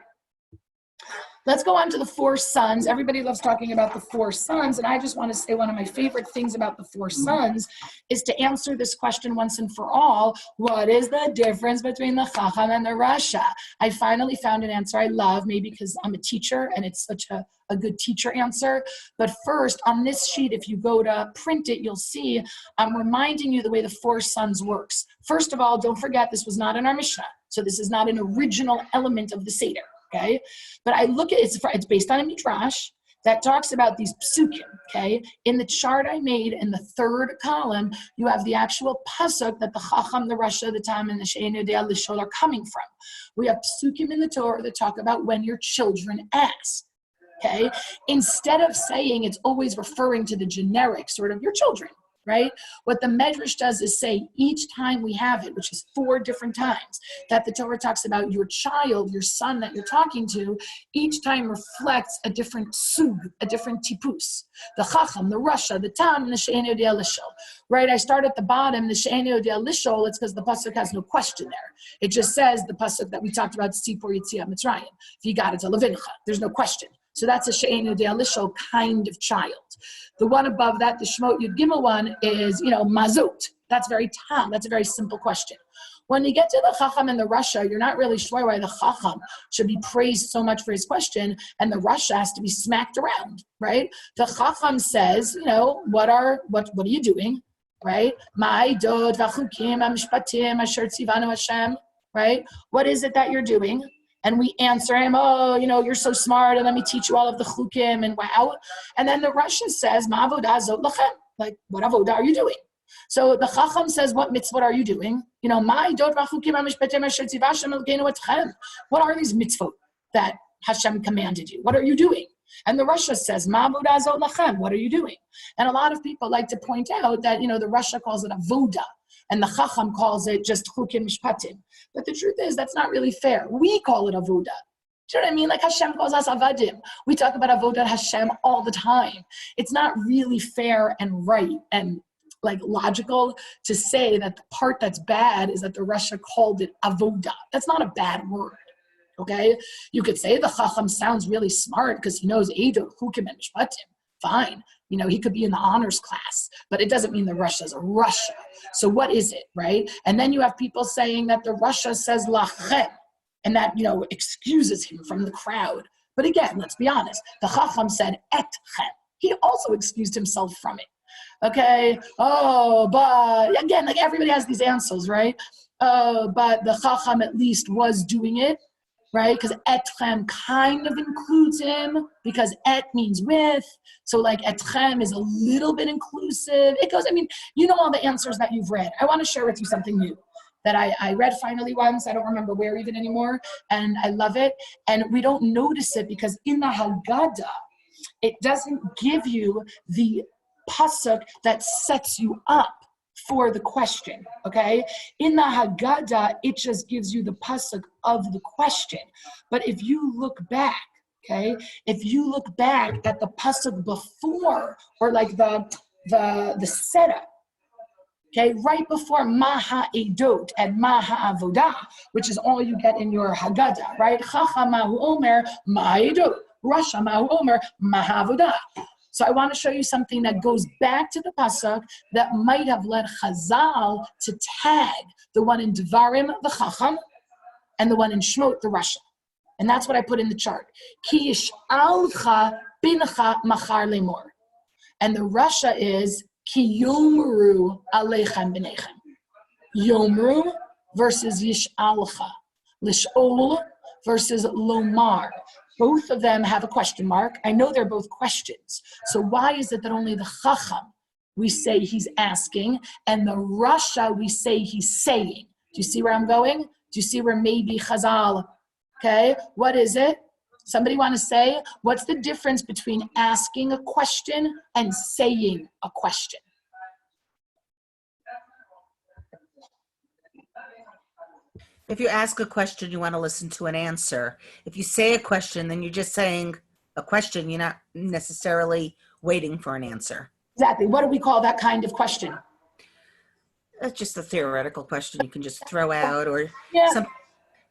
let's go on to the 4 sons. Everybody loves talking about the 4 sons, and I just want to say one of my favorite things about the 4 sons is to answer this question once and for all. What is the difference between the Chacham and the Rasha? I finally found an answer I love, maybe because I'm a teacher and it's such a good teacher answer. But first, on this sheet, if you go to print it, you'll see I'm reminding you the way the 4 sons works. First of all, don't forget this was not in our Mishnah. So this is not an original element of the Seder. okay? But I look at it's based on a midrash that talks about these psukim, okay? In the chart I made in the third column, you have the actual pasuk that the Chacham, the Rasha, the Tam, and the She'ein Yodea Lishol are coming from. We have psukim in the Torah that talk about when your children ask, okay? Instead of saying it's always referring to the generic sort of your children, right? What the Medrash does is say each time we have it, which is 4 different times, that the Torah talks about your child, your son that you're talking to, each time reflects a different sug, a different tipus. The Chacham, the Rasha, the Tam, and the She'ein Yodea Lishol. Right? I start at the bottom, the She'ein Yodea Lishol, it's because the pasuk has no question there. It just says the pasuk that we talked about, Sipor Yetziat Mitzrayim. If you got it to Levincha, there's no question. So that's a She'ein Yodea Lishol kind of child. The one above that, the Shemot Yud Gimel one, is, mazut. That's very tam. That's a very simple question. When you get to the Chacham and the Rasha, you're not really sure why the Chacham should be praised so much for his question, and the Rasha has to be smacked around, right? The Chacham says, what are you doing, right? Ma'idot v'chukim ha'mishpatim asher tzivanu Hashem, right? What is it that you're doing? And we answer him, you're so smart, and let me teach you all of the chukim, and wow. And then the Rasha says, Ma avodah zot lachem, like, what avodah are you doing? So the Chacham says, what mitzvot are you doing? Ma idot v'chukim ha'mishpatim asher tzivah Hashem Elokeinu etchem. What are these mitzvot that Hashem commanded you? What are you doing? And the Rasha says, Ma avodah zot lachem, what are you doing? And a lot of people like to point out that, the Rasha calls it avodah, and the Chacham calls it just chukim mishpatim. But the truth is, that's not really fair. We call it avodah. Do you know what I mean? Like Hashem calls us avadim. We talk about avodah Hashem all the time. It's not really fair and right and like logical to say that the part that's bad is that the Rasha called it avodah. That's not a bad word. Okay? You could say the Chacham sounds really smart because he knows Eidot, chukim, and mishpatim. Fine. He could be in the honors class, but it doesn't mean the Rasha is a Rasha. So what is it, right? And then you have people saying that the Rasha says lachem, and that, excuses him from the crowd. But again, let's be honest. The Chacham said etchem. He also excused himself from it. Okay? But again, like everybody has these answers, right? But the Chacham at least was doing it, right? Because etchem kind of includes him, because et means with. So like etchem is a little bit inclusive. It goes, all the answers that you've read. I want to share with you something new that I read finally once. I don't remember where even anymore. And I love it. And we don't notice it because in the Haggada, it doesn't give you the pasuk that sets you up for the question, okay? In the Haggada, it just gives you the pasuk of the question. But if you look back, okay, if you look back at the pasuk before, or like the setup, okay, right before Maha Edot and Maha Avodah, which is all you get in your Haggada, right? Chacham Mahu Omer Maha Edot, Rasha Mahu Omer Maha Avodah. So I want to show you something that goes back to the pasuk that might have led Chazal to tag the one in Devarim, the Chacham, and the one in Shemot, the Rasha. And that's what I put in the chart. Ki yish'alcha bincha machar lemor. And the Rasha is Ki yomru aleichem b'nechem. Yomru versus yish'alcha. Lish'ol versus lomar. Both of them have a question mark. I know they're both questions. So why is it that only the Chacham we say he's asking, and the Rasha we say he's saying? Do you see where I'm going? Do you see where maybe Chazal, okay? What is it? Somebody want to say, what's the difference between asking a question and saying a question? If you ask a question, you want to listen to an answer. If you say a question, then you're just saying a question. You're not necessarily waiting for an answer. Exactly. What do we call that kind of question? That's just a theoretical question you can just throw out, or Yeah.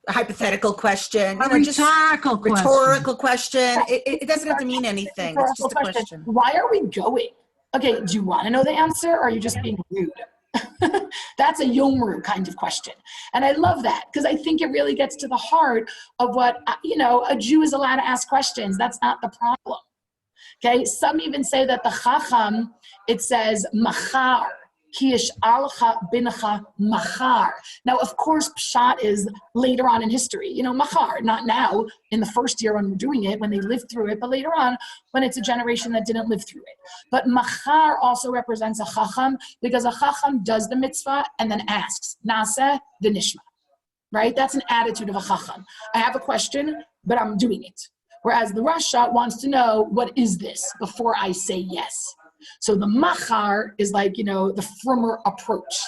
a hypothetical question. A rhetorical question. Rhetorical question. It doesn't have to mean anything. It's just a question. Why are we going? Okay, do you want to know the answer, or are you just being rude? That's a Yomru kind of question. And I love that because I think it really gets to the heart of what, a Jew is allowed to ask questions. That's not the problem. Okay, some even say that the Chacham, it says machar, Kish alcha bincha machar. Now, of course, pshat is later on in history. Machar, not now in the first year when we're doing it, when they lived through it, but later on when it's a generation that didn't live through it. But machar also represents a chacham because a chacham does the mitzvah and then asks, Naseh v'nishma. Right? That's an attitude of a chacham. I have a question, but I'm doing it. Whereas the Rasha wants to know, what is this before I say yes? So the machar is like, the firmer approach.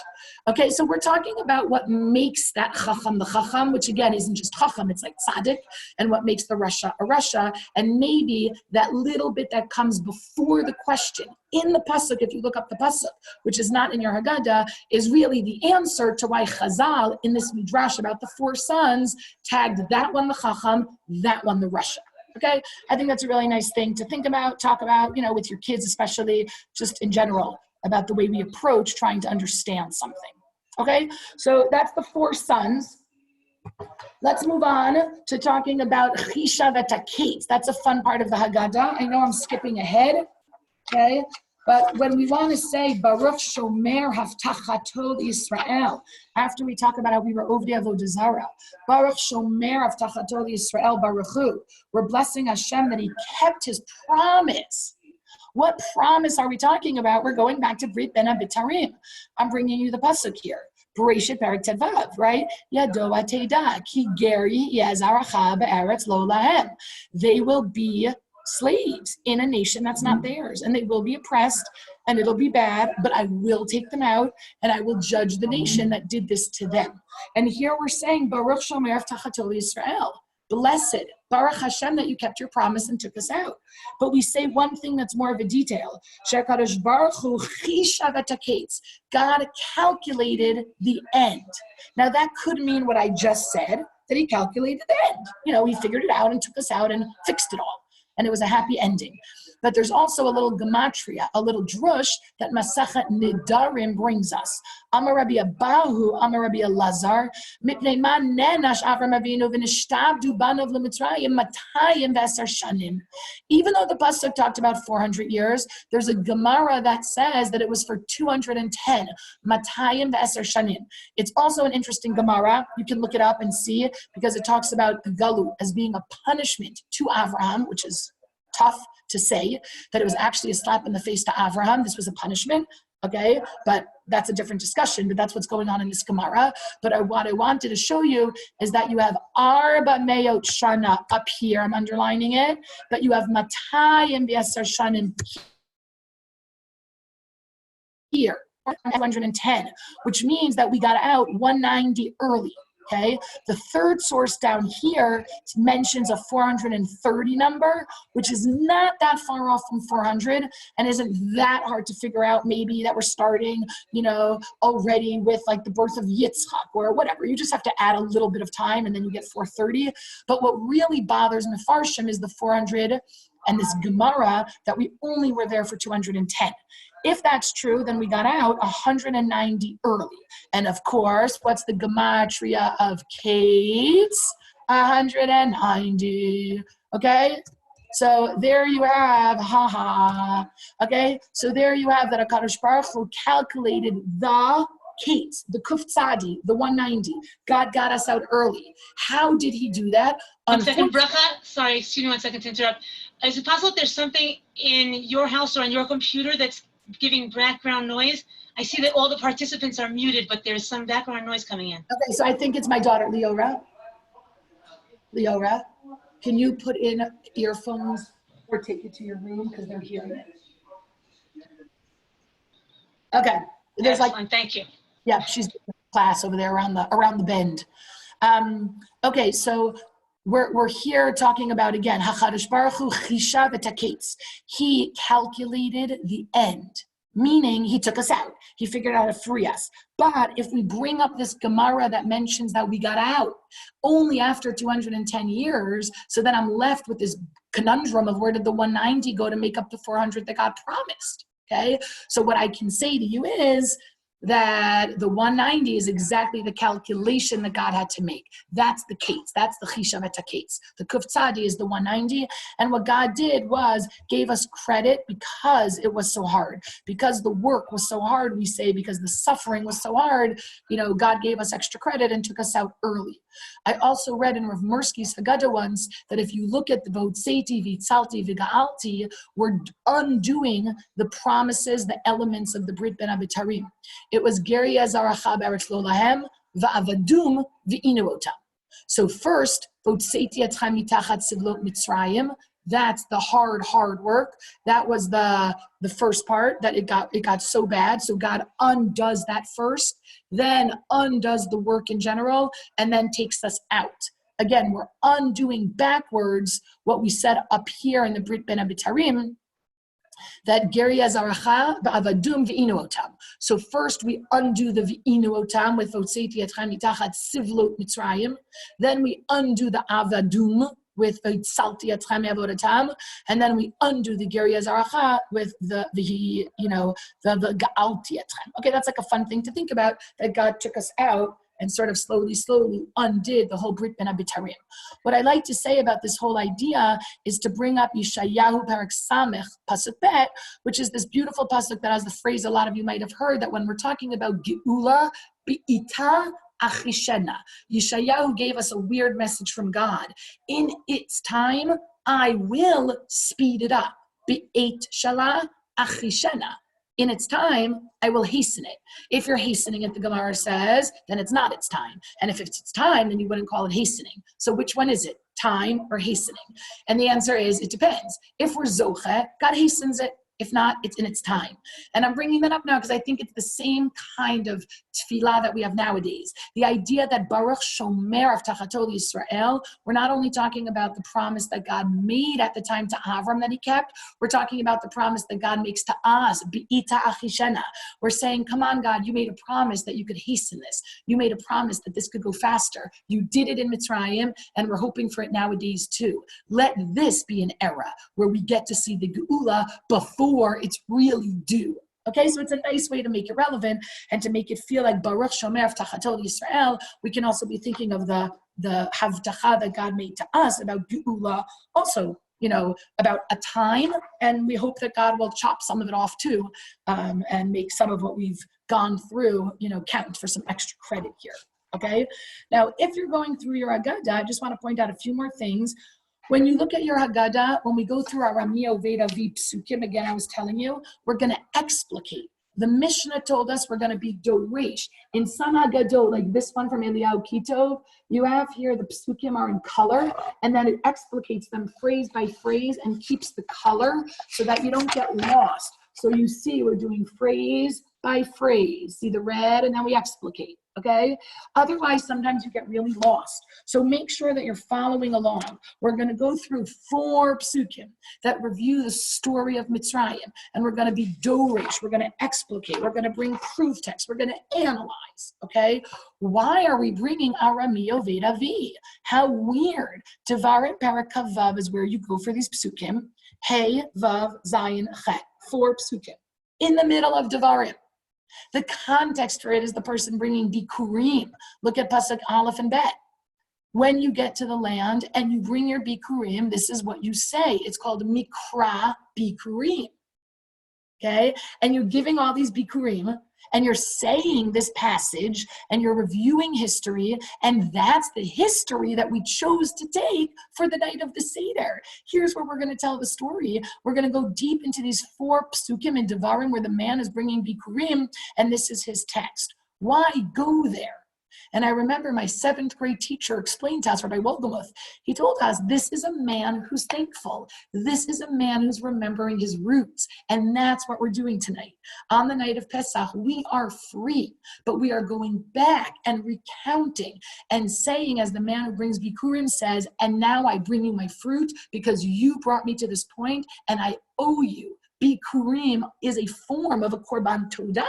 Okay, so we're talking about what makes that chacham the chacham, which again isn't just chacham, it's like tzaddik, and what makes the Rasha a Rasha, and maybe that little bit that comes before the question. In the pasuk, if you look up the pasuk, which is not in your Haggada, is really the answer to why Chazal, in this midrash about the 4 sons, tagged that one the chacham, that one the Rasha. Okay, I think that's a really nice thing to think about, talk about, with your kids, especially just in general, about the way we approach trying to understand something. Okay, so that's the 4 sons. Let's move on to talking about Chisha v'Taketz. That's a fun part of the Haggada. I know I'm skipping ahead, okay? But when we want to say Baruch Shomer Havtachato Yisrael, after we talk about how we were Ovdei Avodah Zarah, Baruch Shomer Havtachato Yisrael Baruchu, we're blessing Hashem that He kept His promise. What promise are we talking about? We're going back to Brit Ben Abitarim. I'm bringing you the pasuk here. Bereshit Perek Tevav, right? Yado Ateda Ki Geri Yazaracha Be'eretz Lo Lahem. They will be slaves in a nation that's not theirs, and they will be oppressed, and it'll be bad, but I will take them out, and I will judge the nation that did this to them. And here we're saying, Baruch Shomer Avtachato Yisrael. Blessed, Baruch Hashem, that you kept your promise and took us out. But we say one thing that's more of a detail. Shekadosh Baruch Hu Chisha v'Taketz. God calculated the end. Now that could mean what I just said, that He calculated the end. He figured it out and took us out and fixed it all. And it was a happy ending. But there's also a little gematria, a little drush that Masachet Nidarim brings us. Amar Rabbi Abahu, Amar Rabbi Elazar, Mipnei ma nenash Avram Avinu v'nishtabdu banov l'Mitzrayim matayim v'asar shanim. Even though the pasuk talked about 400 years, there's a Gemara that says that it was for 210. Matayim v'asar shanim. It's also an interesting Gemara. You can look it up and see it because it talks about the Galut as being a punishment to Avraham, which is tough to say, that it was actually a slap in the face to Avraham. This was a punishment, okay? But that's a different discussion, but that's what's going on in this Gemara. But what I wanted to show you is that you have Arba Meyot Shana up here, I'm underlining it, but you have Matayim V'Yasar Shanim here, 110, which means that we got out 190 early. Okay, the third source down here mentions a 430 number, which is not that far off from 400 and isn't that hard to figure out. Maybe that we're starting, already with like the birth of Yitzchak or whatever. You just have to add a little bit of time and then you get 430. But what really bothers Mefarshim is the 400 and this Gemara that we only were there for 210. If that's true, then we got out 190 early. And of course, what's the gematria of Kates? 190. Okay? So there you have, okay? So there you have that HaKadosh Baruch Hu calculated the Kates, the Kuf Tzadi, the 190. God got us out early. How did He do that? One second, Bracha. Sorry, excuse me 1 second to interrupt. Is it possible there's something in your house or on your computer that's giving background noise? I see that all the participants are muted, but there's some background noise coming in. Okay, so I think it's my daughter, Leora. Leora, can you put in earphones or take it to your room because they're hearing it? Okay, there's Excellent, thank you. Yeah, she's in class over there around the bend. Okay, so we're here talking about again HaKadosh Baruch Hu Chisha v'Taketz. He calculated the end, meaning He took us out. He figured out how to free us. But if we bring up this Gemara that mentions that we got out only after 210 years, so then I'm left with this conundrum of where did the 190 go to make up the 400 that God promised? Okay, so what I can say to you is, that the 190 is exactly the calculation that God had to make. That's the kates. That's the chishav et kates. The kuf tzadi is the 190. And what God did was gave us credit because it was so hard. Because the work was so hard, we say, because the suffering was so hard, God gave us extra credit and took us out early. I also read in Rav Mursky's Haggada once that if you look at the Votzeti, Vitzalti, Viga'alti, we're undoing the promises, the elements of the Brit Ben Abitarim. It was Geri Azaracha B'Eretz Lo Lahem, Va'avadum V'inu Otam. So first, Votzeti Atchem Mitachat Sivlot Mitzrayim, that's the hard work. That was the first part, that it got so bad. So God undoes that first, then undoes the work in general, and then takes us out. Again, we're undoing backwards what we said up here in the Brit Ben Abitarim, that Geri Azaracha Ba'avadum V'inu Otam. So first we undo the V'inu Otam with Votzeti Atchem Mitachat Sivlot Mitzrayim. Then we undo the Avadum with Salti Atchem Avodatam, and then we undo the Geri Azaracha with the Ga'alti Atchem. Okay, that's like a fun thing to think about, that God took us out and sort of slowly undid the whole Brit Ben Abitarim. What I like to say about this whole idea is to bring up Yeshayahu Parak Samech Pasuk Bet, which is this beautiful pasuk that has the phrase a lot of you might have heard, that when we're talking about Geula, Be'ita Achishena. Yeshayahu gave us a weird message from God. In its time, I will speed it up. Be'et Shala Achishena. In its time, I will hasten it. If you're hastening it, the Gemara says, then it's not its time. And if it's its time, then you wouldn't call it hastening. So which one is it? Time or hastening? And the answer is, it depends. If we're zoche, God hastens it. If not, it's in its time. And I'm bringing that up now because I think it's the same kind of tefillah that we have nowadays. The idea that Baruch Shomer Avtachato Yisrael, we're not only talking about the promise that God made at the time to Avram that he kept, we're talking about the promise that God makes to us, Be'ita Achishena. We're saying, come on, God, you made a promise that you could hasten this. You made a promise that this could go faster. You did it in Mitzrayim, and we're hoping for it nowadays too. Let this be an era where we get to see the Geula before it's really due. Okay, so it's a nice way to make it relevant and to make it feel like Baruch Shomer Avtachato Yisrael. We can also be thinking of the Havtacha that God made to us about Geula, also, about a time, and we hope that God will chop some of it off too, and make some of what we've gone through, count for some extra credit here. Okay, now if you're going through your Haggada, I just want to point out a few more things. When you look at your Haggada, when we go through our Ramio Veda V Psukim, again, I was telling you, we're going to explicate. The Mishnah told us we're going to be doresh. In some Haggadot, like this one from Eliyahu Kitov, you have here the Psukim are in color, and then it explicates them phrase by phrase and keeps the color so that you don't get lost. So you see we're doing phrase by phrase. See the red, and then we explicate. Okay? Otherwise, sometimes you get really lost. So make sure that you're following along. We're going to go through 4 psukim that review the story of Mitzrayim, and we're going to be doresh. We're going to explicate. We're going to bring proof text. We're going to analyze. Okay? Why are we bringing Aramio Veda V? How weird. Devarim Parak Vav is where you go for these psukim. Hey, Vav, Zayin, Chet. 4 psukim. In the middle of Devarim. The context for it is the person bringing bikurim. Look at Pasuk Aleph and Bet. When you get to the land and you bring your bikurim, this is what you say. It's called mikra bikurim. Okay? And you're giving all these bikurim, and you're saying this passage, and you're reviewing history, and that's the history that we chose to take for the night of the Seder. Here's where we're going to tell the story. We're going to go deep into these 4 psukim in Devarim where the man is bringing bikurim, and this is his text. Why go there? And I remember my 7th grade teacher explained to us, Rabbi Wolgamuth, he told us, this is a man who's thankful. This is a man who's remembering his roots. And that's what we're doing tonight. On the night of Pesach, we are free, but we are going back and recounting and saying, as the man who brings Bikurim says, and now I bring you my fruit because you brought me to this point and I owe you. Bikurim is a form of a Korban Todah.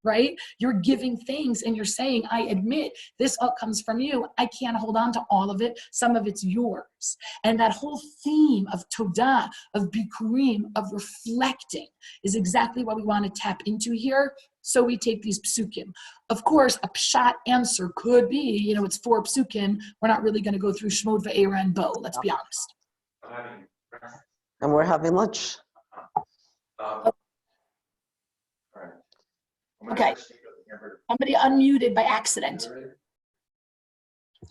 Right? You're giving things and you're saying, I admit this all comes from you. I can't hold on to all of it. Some of it's yours. And that whole theme of Todah, of Bikurim, of reflecting is exactly what we want to tap into here. so we take these psukim. Of course, a pshat answer could be, it's 4 psukim. We're not really going to go through Shmot, Ve'era, and Bo, let's be honest. And we're having lunch. Okay. Somebody unmuted by accident.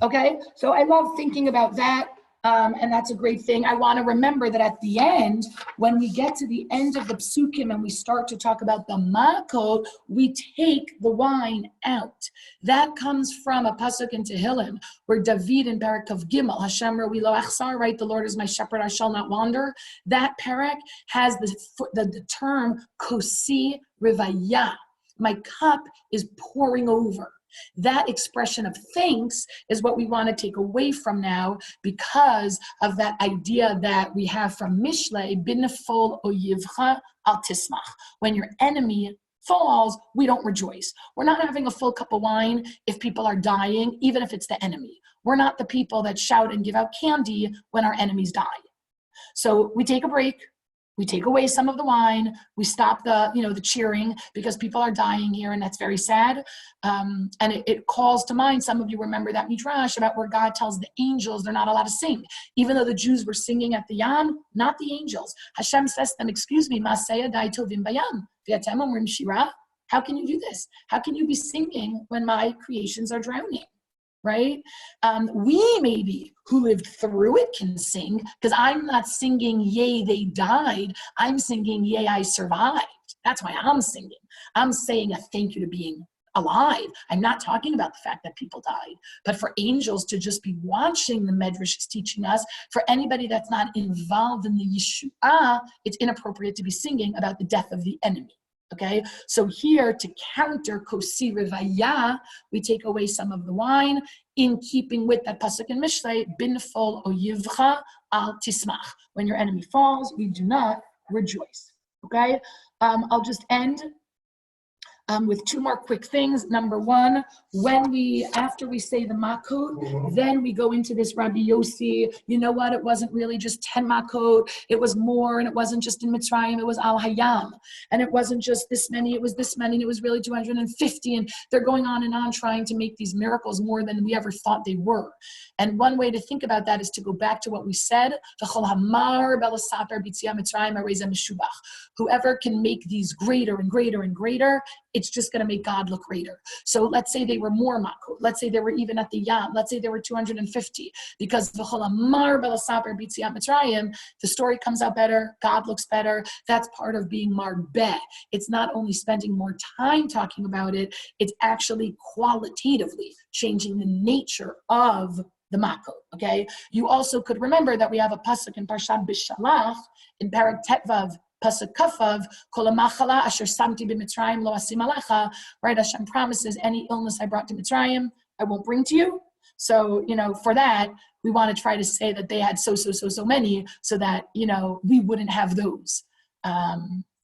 Okay, so I love thinking about that, and that's a great thing. I want to remember that at the end, when we get to the end of the psukim and we start to talk about the makot, we take the wine out. That comes from a pasuk in Tehillim, where David in Parak of Gimel, Hashem Ro'i Lo Achsar, right? The Lord is my shepherd, I shall not wander. That parak has the term kosi rivaya. My cup is pouring over. That expression of thanks is what we want to take away from now, because of that idea that we have from Mishlei, Binafol Oyivcha Al Tismach. When your enemy falls, we don't rejoice. We're not having a full cup of wine if people are dying, even if it's the enemy. We're not the people that shout and give out candy when our enemies die. So we take a break. We take away some of the wine. We stop the cheering, because people are dying here, and that's very sad. And it calls to mind, some of you remember that midrash about where God tells the angels they're not allowed to sing. Even though the Jews were singing at the Yam, not the angels. Hashem says to them, excuse me, Masaya dai tovim bayam, v'yatem omrim shira. How can you do this? How can you be singing when my creations are drowning? Right? We maybe who lived through it can sing, because I'm not singing, yay, they died. I'm singing, yay, I survived. That's why I'm singing. I'm saying a thank you to being alive. I'm not talking about the fact that people died, but for angels to just be watching, the Medrash is teaching us, for anybody that's not involved in the Yeshua, it's inappropriate to be singing about the death of the enemy. Okay, so here to counter kosi rivaya, we take away some of the wine, in keeping with that pasuk in Mishlei, binfol oyivcha al tismach. When your enemy falls, we do not rejoice. Okay, I'll just end with 2 more quick things. Number 1, after we say the makot, then we go into this Rabbi Yossi, you know what, it wasn't really just 10 makot, it was more, and it wasn't just in Mitzrayim, it was al hayam, and it wasn't just this many, it was this many, and it was really 250, and they're going on trying to make these miracles more than we ever thought they were. And one way to think about that is to go back to what we said, whoever can make these greater and greater and greater, it's just going to make God look greater. So let's say they were more makot. Let's say they were even at the Yam. Let's say there were 250. Because the story comes out better. God looks better. That's part of being marbeh. It's not only spending more time talking about it, it's actually qualitatively changing the nature of the makot. Okay? You also could remember that we have a pasuk in Parshat Bishalach in Parak Tetvav, Pasuk Kafav, Kol ha'machala asher samti b'Mitzrayim lo asim alecha. Right? Hashem promises, any illness I brought to Mitzrayim, I won't bring to you. So, for that, we want to try to say that they had so many, so that, we wouldn't have those.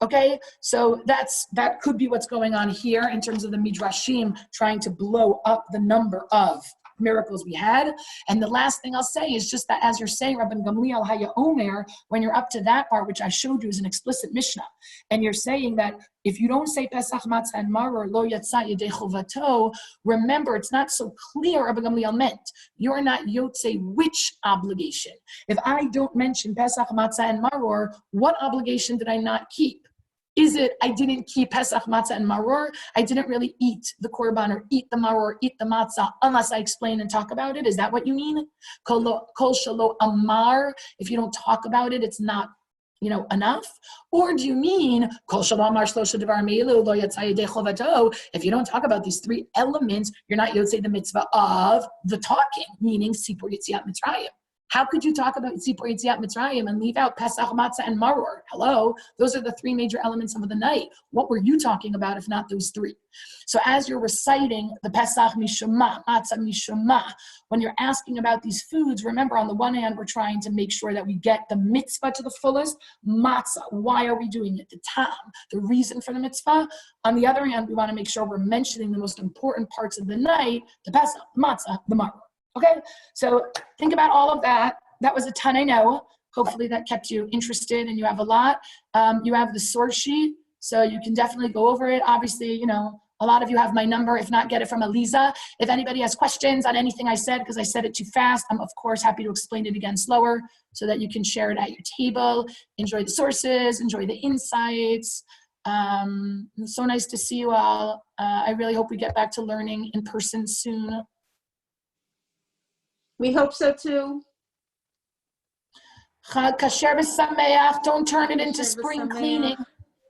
Okay, so that could be what's going on here in terms of the Midrashim trying to blow up the number of miracles we had. And the last thing I'll say is just that, as you're saying, Rabban Gamliel Haya Omer, when you're up to that part, which I showed you as an explicit Mishnah, and you're saying that if you don't say Pesach Matzah and Maror Lo Yatsa Yedei Chovato, remember, it's not so clear Rabban Gamliel meant. You're not Yotze which obligation. If I don't mention Pesach Matzah and Maror, what obligation did I not keep? Is it I didn't keep Pesach, Matzah, and Maror? I didn't really eat the korban or eat the maror, eat the matzah, unless I explain and talk about it? Is that what you mean? Kol shelo amar, if you don't talk about it, it's not, enough? Or do you mean kol shelo amar shlosha devar meilu lo yatzah yedei chovato? If you don't talk about these 3 elements, you're not yotzei the mitzvah of the talking, meaning sipur yitziat mitzrayim. How could you talk about Sipur Yitziat Mitzrayim and leave out Pesach, Matzah, and Maror? Hello, those are the 3 major elements of the night. What were you talking about if not those 3? So as you're reciting the Pesach Mishuma, Matzah Mishuma, when you're asking about these foods, remember, on the one hand, we're trying to make sure that we get the mitzvah to the fullest. Matzah, why are we doing it? The tam, the reason for the mitzvah. On the other hand, we want to make sure we're mentioning the most important parts of the night, the Pesach, the Matzah, the Maror. Okay, so think about all of that. That was a ton, I know. Hopefully that kept you interested and you have a lot. You have the source sheet. So you can definitely go over it. Obviously, you know, a lot of you have my number. If not, get it from Aliza. If anybody has questions on anything I said, because I said it too fast, I'm of course happy to explain it again slower so that you can share it at your table. Enjoy the sources, enjoy the insights. It's so nice to see you all. I really hope we get back to learning in person soon. We hope so too. Chag kasher v'sameach. Don't turn it into Kasher spring v'sameach. cleaning.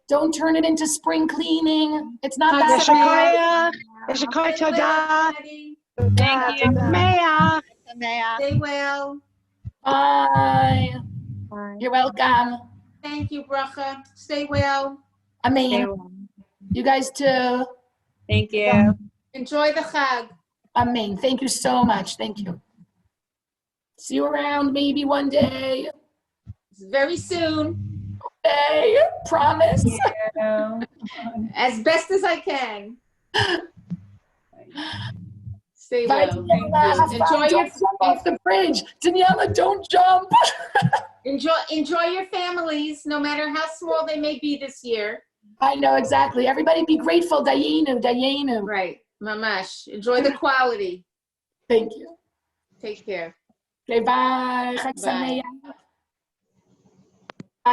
Don't turn it into spring cleaning. It's not Chag that bad. Yeshakoi Stay well, toda. everybody. Thank you. Sameach. Stay well. Bye. You're welcome. Thank you, Bracha. Stay well. Amen. You guys too. Thank you. Enjoy the Chag. Amen. Thank you so much. Thank you. See you around maybe one day. Very soon. Hey, promise. As best as I can. Stay Bye, well. Daniela. Have fun. Enjoy your Don't jump off the bridge. Daniela, don't jump. enjoy your families, no matter how small they may be this year. I know exactly. Everybody be grateful. Dayenu. Right. Mamash. Enjoy the quality. Thank you. Take care. Okay, bye. Chag Bye. sameach.